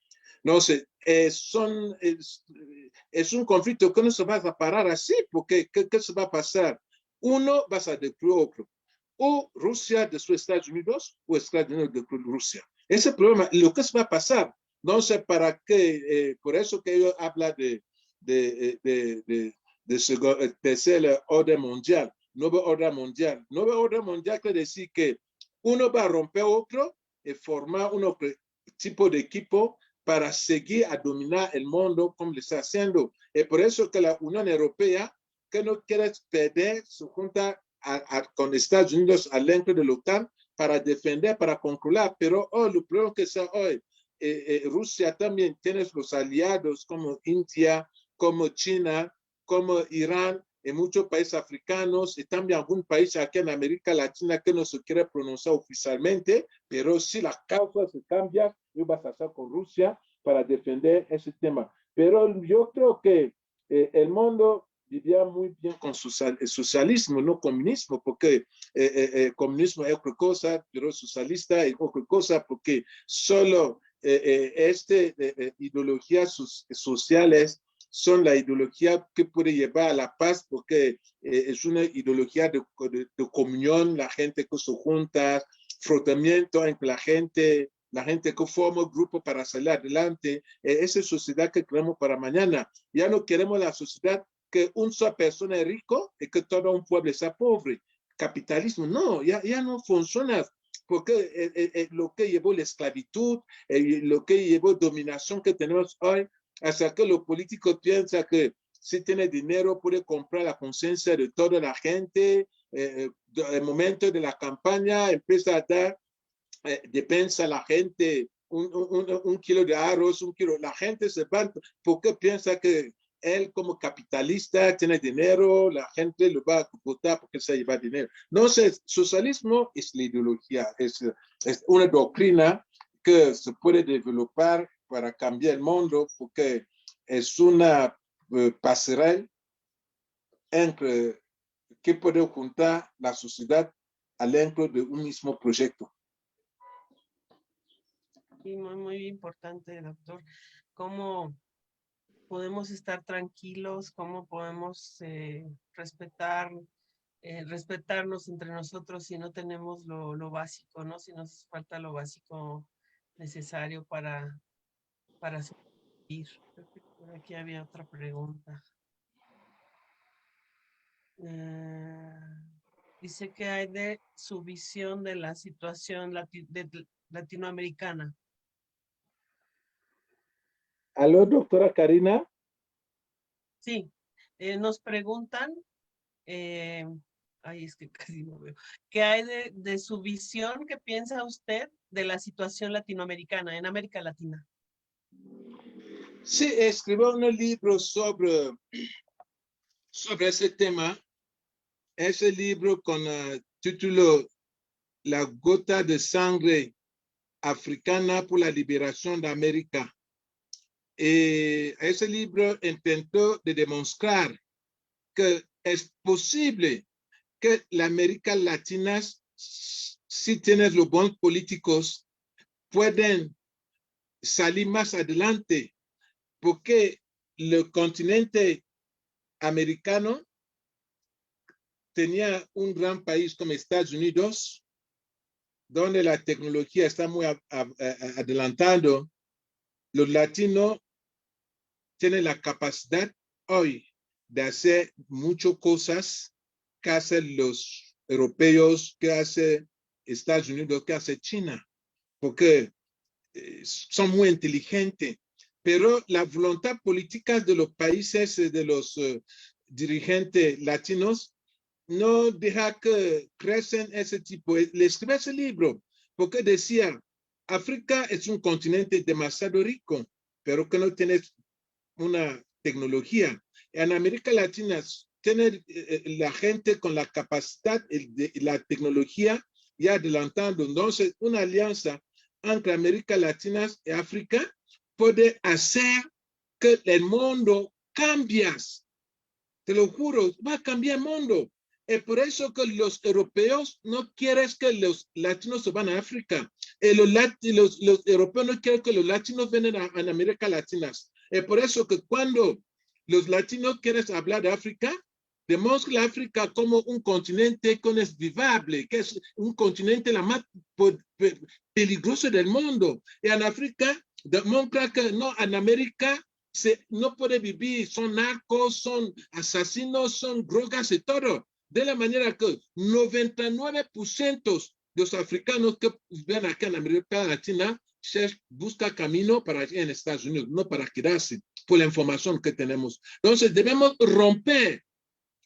Speaker 1: No sé, es un conflicto que no se va a parar así, porque ¿qué se va a pasar? Uno va a destruir otro. O Rusia destruye Estados Unidos, o Estados Unidos destruye Rusia. Ese problema, lo que se va a pasar, no sé para qué, por eso que ellos hablan de tercer orden mundial, nuevo orden mundial. Nuevo orden mundial quiere decir que uno va a romper otro y formar un tipo de equipo para seguir a dominar el mundo como lo está haciendo. Es por eso que la Unión Europea, que no quiere perder su junta con Estados Unidos adentro de la OTAN para defender, para controlar, pero hoy lo primero que está hoy, Rusia también tiene los aliados como India, como China, como Irán, en muchos países africanos y también algún país aquí en América Latina que no se quiere pronunciar oficialmente, pero si las causas se cambian, yo vas a hacer con Rusia para defender ese tema. Pero yo creo que el mundo vivía muy bien con socialismo, no comunismo, porque comunismo es otra cosa, pero socialista es otra cosa, porque solo ideologías sociales son la ideología que puede llevar a la paz, porque es una ideología de comunión, la gente que se junta, frotamiento entre la gente que forma un grupo para salir adelante. Esa sociedad que queremos para mañana. Ya no queremos la sociedad que una sola persona es rico y que todo un pueblo sea pobre. Capitalismo, no, ya no funciona. Porque lo que llevó la esclavitud, lo que llevó dominación que tenemos hoy, hasta que los políticos piensan que si tiene dinero puede comprar la conciencia de toda la gente. El momento de la campaña empieza a dar depende a la gente un kilo de arroz, un kilo. La gente se va porque piensa que él como capitalista tiene dinero, la gente lo va a votar porque se lleva dinero. No sé, socialismo es la ideología, es una doctrina que se puede developar para cambiar el mundo porque es una pasarela entre que puede juntar la sociedad adentro de un mismo proyecto.
Speaker 2: Y muy importante, doctor. ¿Cómo podemos estar tranquilos? ¿Cómo podemos respetarnos entre nosotros si no tenemos lo básico, ¿no? Si nos falta lo básico necesario para sobrevivir. Creo que por aquí había otra pregunta. Dice que hay de su visión de la situación latinoamericana.
Speaker 1: ¿Aló, doctora Karina?
Speaker 2: Sí, nos preguntan, es que casi no veo, ¿qué hay de su visión? ¿Qué piensa usted de la situación latinoamericana, en América Latina?
Speaker 1: Sí, escribió un libro sobre ese tema. Ese libro con el título La gota de sangre africana por la liberación de América. Ese libro intentó de demostrar que es posible que la América Latina, si tiene los buenos políticos, pueden salir más adelante, porque el continente americano tenía un gran país como Estados Unidos, donde la tecnología está muy adelantando, los latinos tienen la capacidad hoy de hacer muchas cosas que hacen los europeos, que hace Estados Unidos, que hace China, porque son muy inteligentes, pero la voluntad política de los países, de los dirigentes latinos, no deja que crecen ese tipo. Le escribí ese libro porque decía, África es un continente demasiado rico, pero que no tiene una tecnología. En América Latina, tiene la gente con la capacidad de la tecnología ya adelantando. Entonces, una alianza entre América Latina y África puede hacer que el mundo cambie. Te lo juro, va a cambiar el mundo. Es por eso que los europeos no quieren que los latinos se van a África. Los europeos no quieren que los latinos vengan a América Latina. Es por eso que cuando los latinos quieren hablar de África, demuestra África como un continente que es vivible, que es un continente la más peligroso del mundo. Y en África demuestra que no, en América no puede vivir, son narcos, son asesinos, son drogas y todo. De la manera que 99% de los africanos que viven acá en América Latina se buscan camino para ir en Estados Unidos, no para quedarse, por la información que tenemos. Entonces debemos romper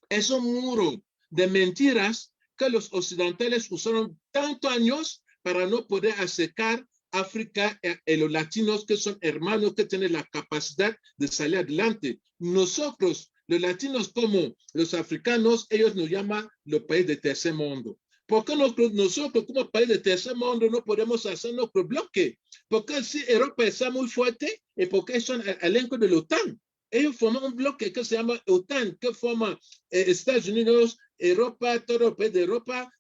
Speaker 1: ese muro de mentiras que los occidentales usaron tantos años para no poder acercar África y los latinos que son hermanos que tienen la capacidad de salir adelante. Nosotros, los latinos como los africanos, ellos nos llaman los países de tercer mundo. ¿Por qué nosotros como país de tercer mundo no podemos hacer nuestro bloque? Porque si Europa está muy fuerte y porque son el elenco de la OTAN. Ellos forman un bloque que se llama OTAN, que forma Estados Unidos, Europa, todo el país de Europa,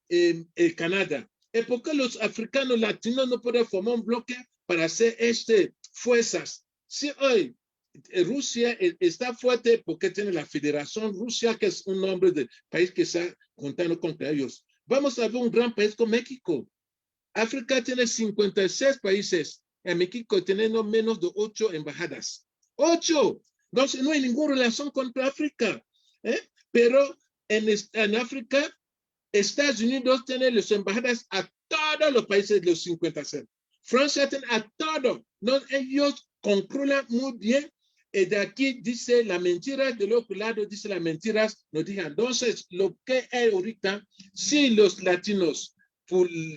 Speaker 1: Canadá. ¿Por qué los africanos latinos no pueden formar un bloque para hacer fuerzas? Si hoy Rusia está fuerte porque tiene la Federación Rusia, que es un nombre de país que está contando contra ellos. Vamos a ver un gran país como México. África tiene 56 países. En México tiene no menos de 8 embajadas. 8. Entonces no hay ninguna relación contra África. Pero en África, Estados Unidos tiene las embajadas a todos los países de los 56. Francia tiene a todos. No, ellos controlan muy bien. Y de aquí dice la mentira, del otro lado dice las mentiras. Nos digan, entonces, lo que hay ahorita, si los latinos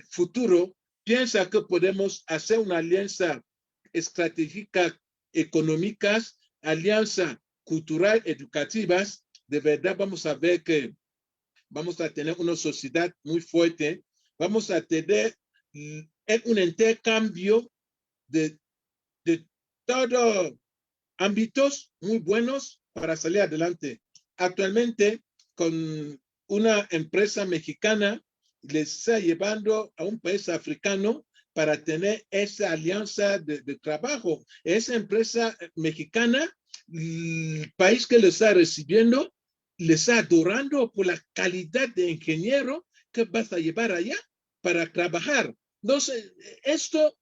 Speaker 1: futuro piensan que podemos hacer una alianza estratégica, económicas, alianza cultural, educativas, de verdad vamos a ver que vamos a tener una sociedad muy fuerte, vamos a tener un intercambio de todos ámbitos muy buenos para salir adelante. Actualmente, con una empresa mexicana, les está llevando a un país africano para tener esa alianza de trabajo. Esa empresa mexicana, el país que les está recibiendo, les está adorando por la calidad de ingeniero que vas a llevar allá para trabajar. Entonces, esto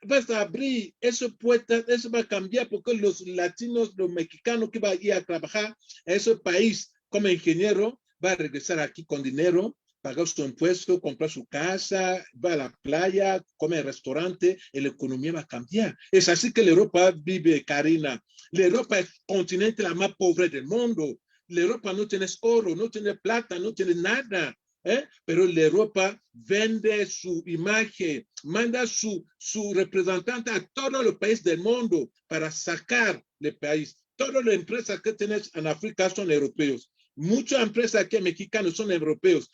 Speaker 1: vas a abrir esa puerta, eso va a cambiar porque los latinos, los mexicanos que van a ir a trabajar a ese país como ingeniero, va a regresar aquí con dinero, pagar su impuesto, comprar su casa, va a la playa, come en restaurante, y la economía va a cambiar. Es así que la Europa vive, Karina. La Europa es el continente la más pobre del mundo. La Europa no tiene oro, no tiene plata, no tiene nada. Pero la Europa vende su imagen, manda su representante a todos los países del mundo para sacar el país. Todas las empresas que tienes en África son europeos. Muchas empresas aquí mexicanas son europeos.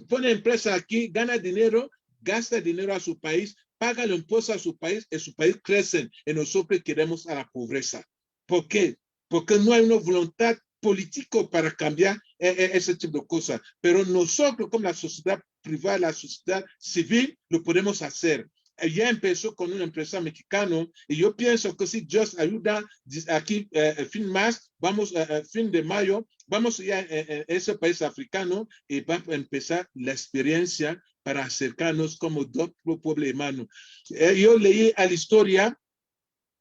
Speaker 1: Pone empresa aquí, gana dinero, gasta dinero a su país, paga los impuestos a su país y su país crece y nosotros queremos a la pobreza. ¿Por qué? Porque no hay una voluntad político para cambiar ese tipo de cosas. Pero nosotros, como la sociedad privada, la sociedad civil, lo podemos hacer. Ya empezó con una empresa mexicana y yo pienso que si Dios ayuda aquí, fin de mayo, vamos a ir a ese país africano y va a empezar la experiencia para acercarnos como dos pueblos hermanos. Yo leí a la historia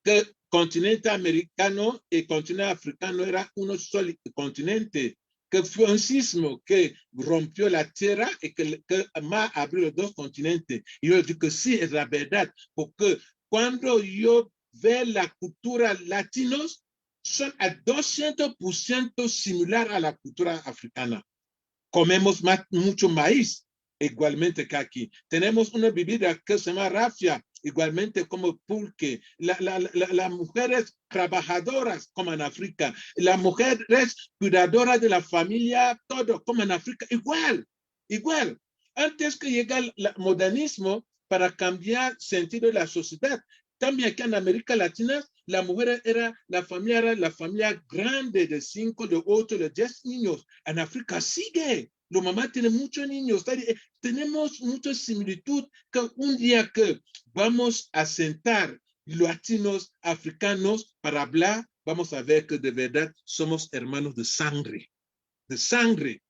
Speaker 1: que el continente americano y el continente africano era uno solo continente, que fue un sismo que rompió la tierra y que más abrió los dos continentes. Y yo digo que sí, es la verdad, porque cuando yo veo la cultura latinos, son a 200% similar a la cultura africana. Comemos mucho maíz, igualmente que aquí. Tenemos una bebida que se llama rafia, igualmente como pulque. Las mujeres trabajadoras, como en África. Las mujeres cuidadoras de la familia, todo, como en África, igual, igual. Antes que llegue el modernismo para cambiar sentido de la sociedad, también aquí en América Latina, la mujer era la familia grande de 5, de 8, de 10 niños. En África sigue. La mamá tiene muchos niños. Tenemos mucha similitud que un día que vamos a sentar latinos, africanos para hablar, vamos a ver que de verdad somos hermanos de sangre. De sangre.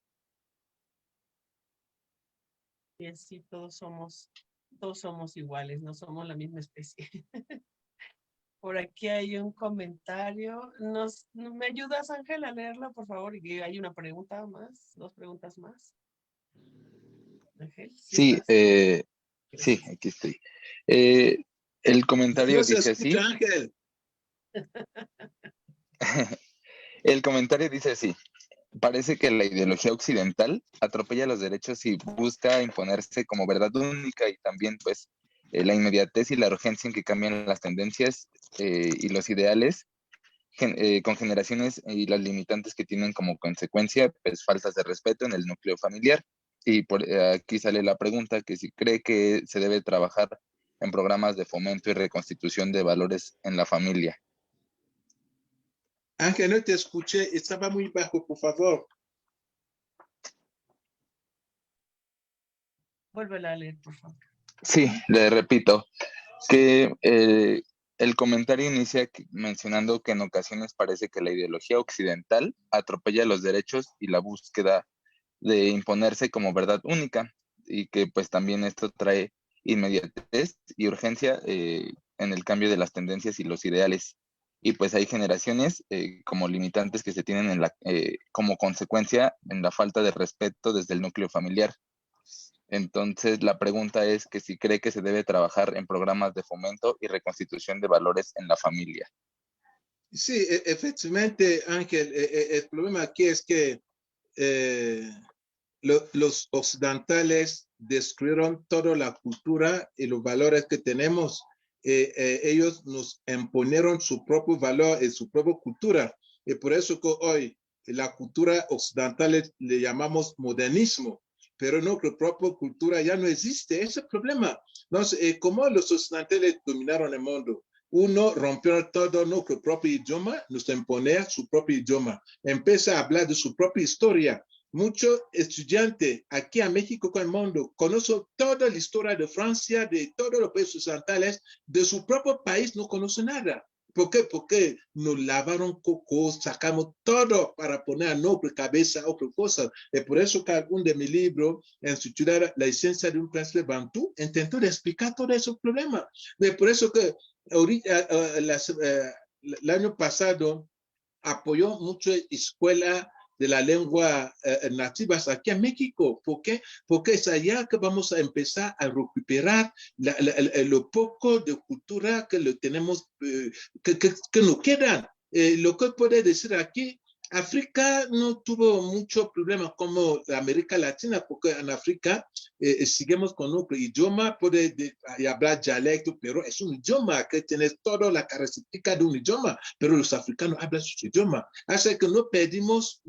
Speaker 2: Y sí, todos somos iguales, no somos la misma especie. Por aquí hay un comentario. ¿Me ayudas, Ángel, a leerlo, por favor? Y hay una pregunta más, 2 preguntas más. Ángel,
Speaker 4: Sí, sí, aquí estoy. El comentario
Speaker 1: No se
Speaker 4: dice así.
Speaker 1: escucha, Ángel.
Speaker 4: El comentario dice así. Parece que la ideología occidental atropella los derechos y busca imponerse como verdad única, y también pues la inmediatez y la urgencia en que cambian las tendencias y los ideales con generaciones y las limitantes que tienen como consecuencia pues faltas de respeto en el núcleo familiar. Y aquí sale la pregunta, que si cree que se debe trabajar en programas de fomento y reconstitución de valores en la familia.
Speaker 1: Ángel, no te escuché, estaba muy bajo, por favor.
Speaker 2: Vuélvela a leer, por favor.
Speaker 4: Sí, le repito, que el comentario inicia mencionando que en ocasiones parece que la ideología occidental atropella los derechos y la búsqueda de imponerse como verdad única, y que pues también esto trae inmediatez y urgencia en el cambio de las tendencias y los ideales. Y pues hay generaciones como limitantes que se tienen como consecuencia en la falta de respeto desde el núcleo familiar. Entonces, la pregunta es que si cree que se debe trabajar en programas de fomento y reconstitución de valores en la familia.
Speaker 1: Sí, efectivamente, Ángel, el problema aquí es que los occidentales destruyeron toda la cultura y los valores que tenemos. Ellos nos imponieron su propio valor y su propia cultura. Y por eso que hoy la cultura occidental le llamamos modernismo, pero nuestra propia cultura ya no existe. Ese es el problema. Entonces, como los occidentales dominaron el mundo, uno rompió todo nuestro propio idioma, nos imponía su propio idioma, empieza a hablar de su propia historia. Muchos estudiantes aquí en México con el mundo conocen toda la historia de Francia, de todos los países occidentales, de su propio país no conocen nada. ¿Por qué? Porque nos lavaron coco, sacamos todo para poner a nuestra cabeza otra cosa. Y por eso que algún de mis libros, en su titular La esencia de un príncipe bantú, intentó explicar todo ese problema. Y por eso que ahorita, el año pasado apoyó mucho escuela de la lengua nativas aquí en México. ¿Por qué? Porque es allá que vamos a empezar a recuperar lo poco de cultura que lo tenemos, que nos quedan. Lo que puede decir aquí, África no tuvo mucho problema como América Latina, porque en África seguimos con nuestro idioma, puede hablar dialecto, pero es un idioma que tiene toda la característica de un idioma, pero los africanos hablan su idioma. Así que no perdimos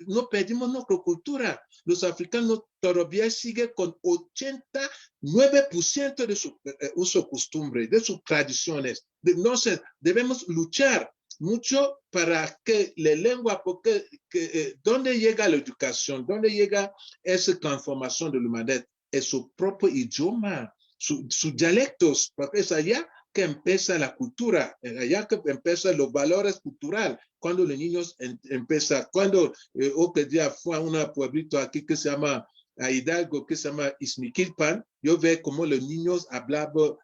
Speaker 1: nuestra cultura. Los africanos todavía siguen con 89% de su uso costumbre, de sus tradiciones. Entonces, debemos luchar mucho para que la lengua, porque ¿dónde llega la educación? ¿Dónde llega esa transformación de la humanidad? Es su propio idioma, sus dialectos, porque es allá que empieza la cultura, allá que empiezan los valores culturales. Cuando los niños empiezan, cuando otro día fue a un pueblito aquí que se llama a Hidalgo que se llama Izmiquilpan, yo veo cómo los niños hablaban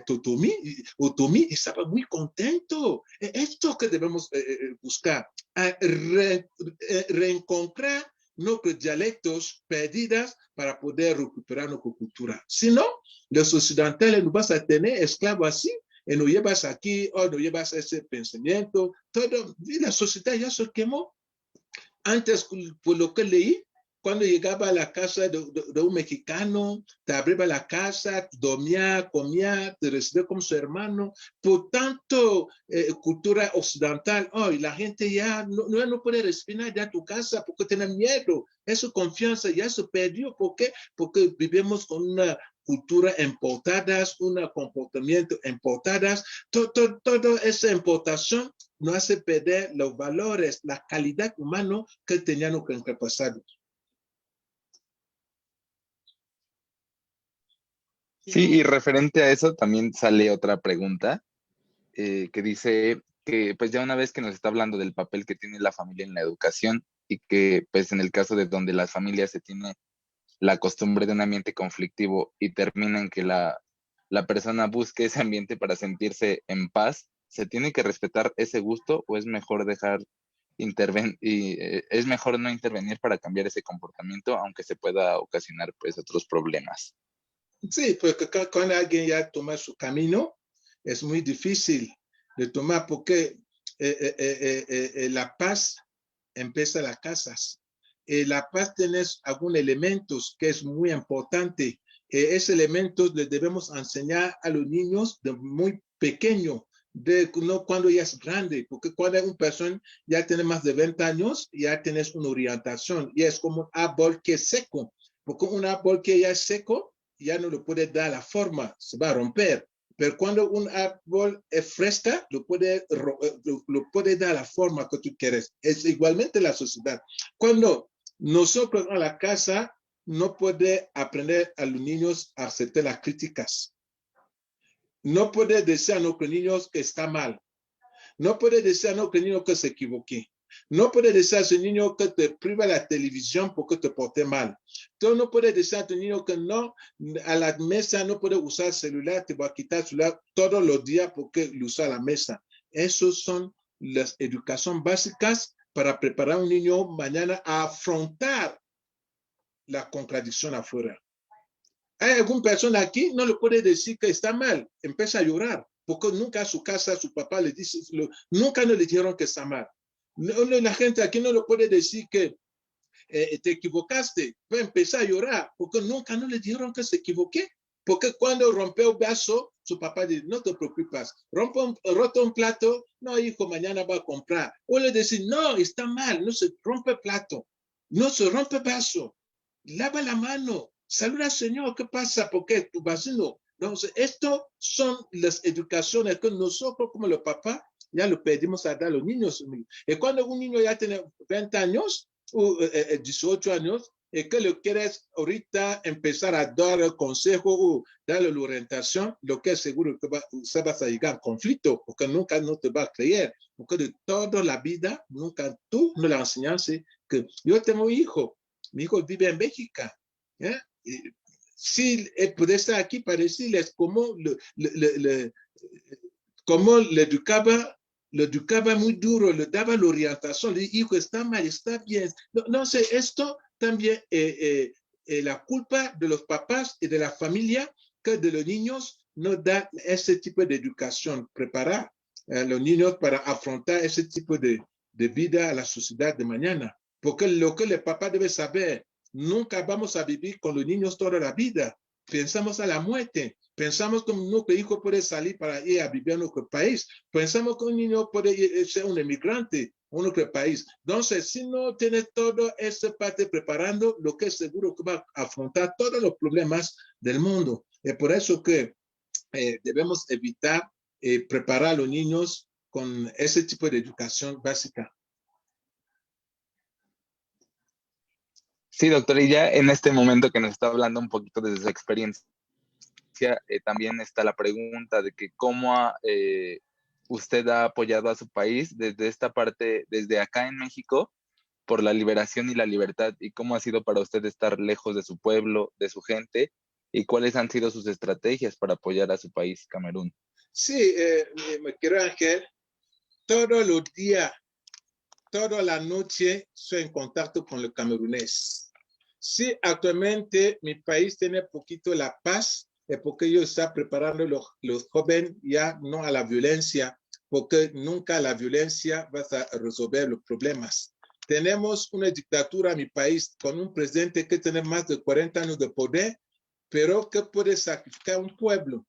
Speaker 1: Otomí y estaban muy contentos. Esto que debemos buscar, reencontrar nuestros dialectos perdidos para poder recuperar nuestra cultura. Si no, los occidentales nos van a tener esclavos así, y nos llevas aquí, o nos llevas ese pensamiento, todo, y la sociedad ya se quemó. Antes, por lo que leí, cuando llegaba a la casa de un mexicano, te abría la casa, dormía, comía, te recibía como su hermano. Por tanto, cultura occidental, hoy la gente ya no puede respirar ya tu casa porque tiene miedo. Esa confianza ya se perdió. ¿Por qué? Porque vivimos con una cultura importadas, un comportamiento importadas. Toda esa importación nos hace perder los valores, la calidad humana que teníamos en el pasado.
Speaker 4: Sí, y referente a eso también sale otra pregunta que dice que pues ya una vez que nos está hablando del papel que tiene la familia en la educación y que pues en el caso de donde las familias se tiene la costumbre de un ambiente conflictivo y termina en que la persona busque ese ambiente para sentirse en paz, ¿se tiene que respetar ese gusto o es mejor es mejor no intervenir para cambiar ese comportamiento, aunque se pueda ocasionar pues otros problemas?
Speaker 1: Sí, porque cuando alguien ya toma su camino, es muy difícil de tomar porque la paz empieza en las casas. La paz tiene algunos elementos que es muy importante. Esos elementos les debemos enseñar a los niños de muy pequeño, no cuando ya es grande, porque cuando una persona ya tiene más de 20 años, ya tienes una orientación y es como un árbol que es seco, porque un árbol que ya es seco, ya no le puede dar la forma, se va a romper. Pero cuando un árbol es fresca, lo puede dar la forma que tú quieres. Es igualmente la sociedad. Cuando nosotros en la casa no puede aprender a los niños a aceptar las críticas. No puede decir a nuestros niños que está mal. No puede decir a nuestros niños que se equivoque. No puede decir a ese niño que te priva la televisión porque te porté mal. Tú no puedes decir a tu niño que no, a la mesa no puede usar celular, te va a quitar el celular todos los días porque lo usa a la mesa. Esas son las educaciones básicas para preparar a un niño mañana a afrontar la contradicción afuera. Hay alguna persona aquí, no le puede decir que está mal, empieza a llorar, porque nunca a su casa, su papá le dice, nunca no le dijeron que está mal. La gente aquí no le puede decir que te equivocaste, va a empezar a llorar, porque nunca no le dijeron que se equivoqué. Porque cuando rompió el vaso, su papá dice, no te preocupes, roto un plato, no hijo, mañana va a comprar. O le dice, no, está mal, no se rompe el plato, no se rompe el vaso, lava la mano, saluda al Señor, ¿qué pasa? Porque tu vecino. Entonces, esto son las educaciones que nosotros como los papás ya lo pedimos a dar a los niños. Y cuando un niño ya tiene 20 años, 18 años, que lo quieres ahorita empezar a dar el consejo o darle la orientación, lo que es seguro que se va a llegar a conflicto, porque nunca no te va a creer, porque de toda la vida, nunca tú no le enseñaste que yo tengo un hijo, mi hijo vive en México, ¿eh? Si puede estar aquí para decirles cómo cómo le educaba muy duro, le daba la orientación, le dijo, está mal, está bien. No sé, esto también la culpa de los papás y de la familia que de los niños no da ese tipo de educación, preparar a los niños para afrontar ese tipo de vida a la sociedad de mañana. Porque lo que el papá debe saber, nunca vamos a vivir con los niños toda la vida. Pensamos a la muerte. Pensamos que nuestro hijo puede salir para ir a vivir en nuestro país. Pensamos que un niño puede ser un emigrante en nuestro país. Entonces, si no tiene todo esa parte preparando, lo que es seguro que va a afrontar todos los problemas del mundo. Es por eso que debemos evitar preparar a los niños con ese tipo de educación básica.
Speaker 4: Sí, doctor, y ya en este momento que nos está hablando un poquito de su experiencia, también está la pregunta de que cómo usted ha apoyado a su país desde esta parte, desde acá en México, por la liberación y la libertad, y cómo ha sido para usted estar lejos de su pueblo, de su gente, y cuáles han sido sus estrategias para apoyar a su país, Camerún.
Speaker 1: Sí, mi querido Ángel, todos los días, toda la noche, estoy en contacto con los cameruneses. Sí, actualmente mi país tiene poquito la paz, es porque ellos están preparando los jóvenes ya no a la violencia, porque nunca la violencia va a resolver los problemas. Tenemos una dictadura en mi país con un presidente que tiene más de 40 años de poder, pero que puede sacrificar un pueblo.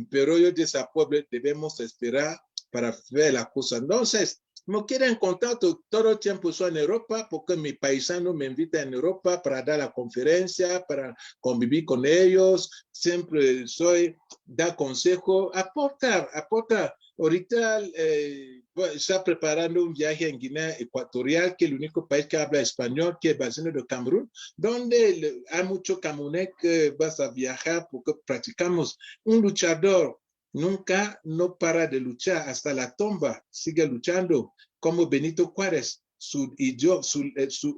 Speaker 1: Pero ellos de ese pueblo debemos esperar para ver la cosa. Entonces, me quiero en contacto todo el tiempo, soy en Europa, porque mi paisano me invita en Europa para dar la conferencia, para convivir con ellos. Siempre soy, da consejo, aporta. Ahorita está preparando un viaje en Guinea Ecuatorial, que es el único país que habla español, que es el vecino de Camerún, donde hay mucho camerunés que vas a viajar porque practicamos. Un luchador nunca no para de luchar hasta la tumba, sigue luchando, como Benito Juárez, sus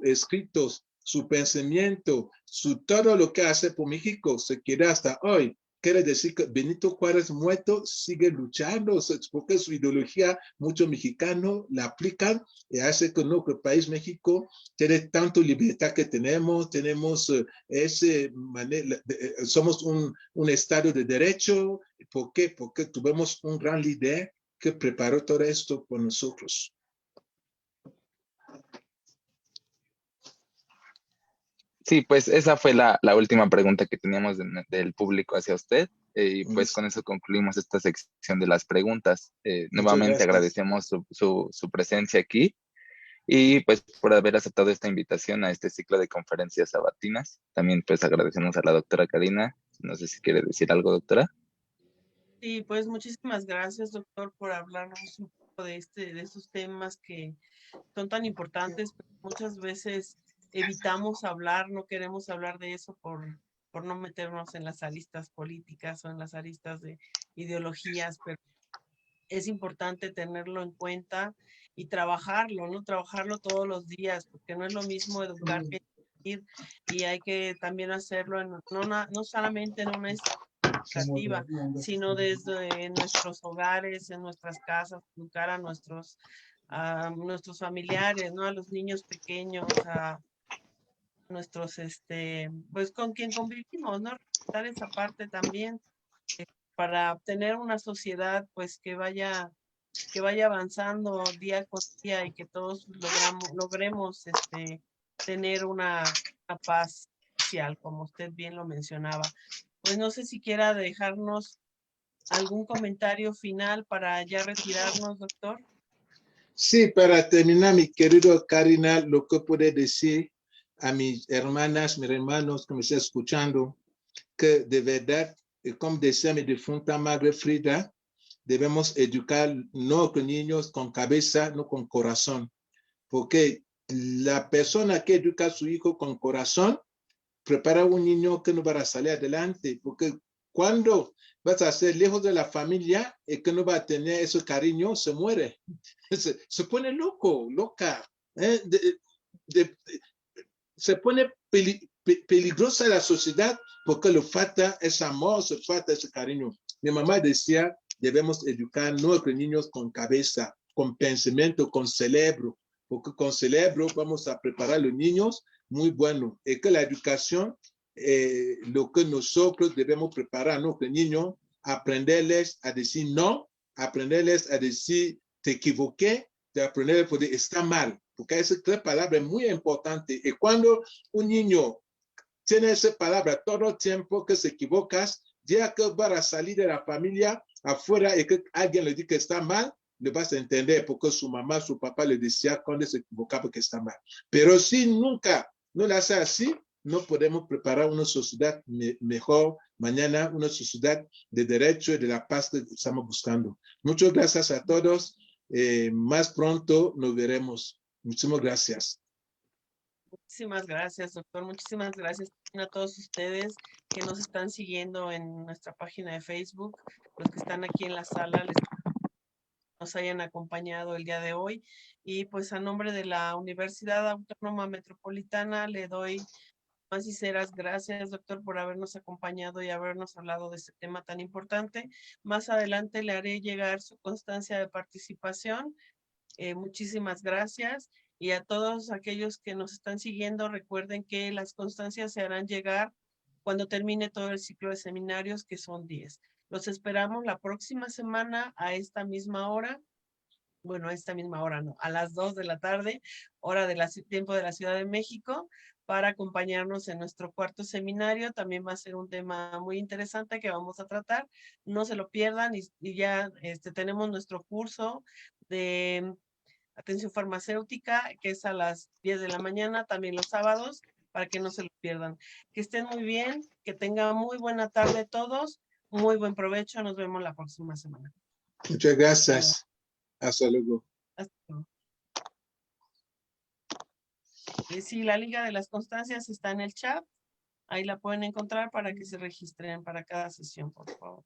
Speaker 1: escritos, su pensamiento, todo lo que hace por México se queda hasta hoy. Quiere decir que Benito Juárez muerto sigue luchando, porque su ideología muchos mexicanos la aplican y hace que nuestro país México tiene tanto libertad que tenemos somos un estado de derecho. ¿Por qué? Porque tuvimos un gran líder que preparó todo esto por nosotros.
Speaker 4: Sí, pues esa fue la última pregunta que teníamos del público hacia usted. Y pues con eso concluimos esta sección de las preguntas. Nuevamente agradecemos su presencia aquí y pues por haber aceptado esta invitación a este ciclo de conferencias sabatinas. También pues agradecemos a la doctora Karina. No sé si quiere decir algo, doctora.
Speaker 2: Sí, pues muchísimas gracias, doctor, por hablarnos un poco de estos temas que son tan importantes, pero muchas veces evitamos hablar, no queremos hablar de eso por no meternos en las aristas políticas o en las aristas de ideologías, pero es importante tenerlo en cuenta y trabajarlo, ¿no? Trabajarlo todos los días, porque no es lo mismo educar que ir, y hay que también hacerlo no solamente en una educativa, sino desde nuestros hogares, en nuestras casas, educar a nuestros familiares, ¿no? A los niños pequeños, a nuestros, pues con quien convivimos, ¿no? Respetar esa parte también para tener una sociedad, pues que vaya avanzando día con día y que todos logremos tener una paz social, como usted bien lo mencionaba. Pues no sé si quiera dejarnos algún comentario final para ya retirarnos, doctor.
Speaker 1: Sí, para terminar, mi querido Karina, lo que puedo decir a mis hermanas, mis hermanos que me están escuchando, que de verdad, como decía mi difunta madre Frida, debemos educar no con niños con cabeza, no con corazón, porque la persona que educa a su hijo con corazón prepara un niño que no va a salir adelante, porque cuando vas a ser lejos de la familia y que no va a tener ese cariño, se muere, se pone loco, loca, ¿eh? Se pone peligrosa la sociedad porque le falta ese amor, se falta ese cariño. Mi mamá decía, debemos educar a nuestros niños con cabeza, con pensamiento, con cerebro, porque con cerebro vamos a preparar a los niños muy bueno. Y que la educación, lo que nosotros debemos preparar a nuestros niños, aprenderles a decir no, aprenderles a decir te equivoqué, de aprender a poder estar mal, porque esa tres palabras es muy importante. Y cuando un niño tiene esa palabra todo el tiempo que se equivocas, ya que va a salir de la familia afuera y que alguien le diga que está mal, le vas a entender porque su mamá, su papá le decía cuando se equivocaba que está mal. Pero si nunca no lo hace así, no podemos preparar una sociedad mejor mañana, una sociedad de derecho y de la paz que estamos buscando. Muchas gracias a todos. Más pronto nos veremos. Muchísimas gracias.
Speaker 2: Muchísimas gracias, doctor. Muchísimas gracias a todos ustedes que nos están siguiendo en nuestra página de Facebook, los que están aquí en la sala. Les nos hayan acompañado el día de hoy. Y pues a nombre de la Universidad Autónoma Metropolitana le doy más sinceras gracias, doctor, por habernos acompañado y habernos hablado de este tema tan importante. Más adelante le haré llegar su constancia de participación. Muchísimas gracias. Y a todos aquellos que nos están siguiendo, recuerden que las constancias se harán llegar cuando termine todo el ciclo de seminarios, que son 10. Los esperamos la próxima semana a esta misma hora. Bueno, a esta misma hora no, a las 2 de la tarde, hora de tiempo de la Ciudad de México, para acompañarnos en nuestro cuarto seminario. También va a ser un tema muy interesante que vamos a tratar. No se lo pierdan y ya tenemos nuestro curso de atención farmacéutica, que es a las 10 de la mañana, también los sábados, para que no se lo pierdan. Que estén muy bien, que tengan muy buena tarde todos, muy buen provecho, nos vemos la próxima semana.
Speaker 1: Muchas gracias. Hasta luego.
Speaker 2: Hasta luego. Sí, la liga de las constancias está en el chat, ahí la pueden encontrar para que se registren para cada sesión, por favor.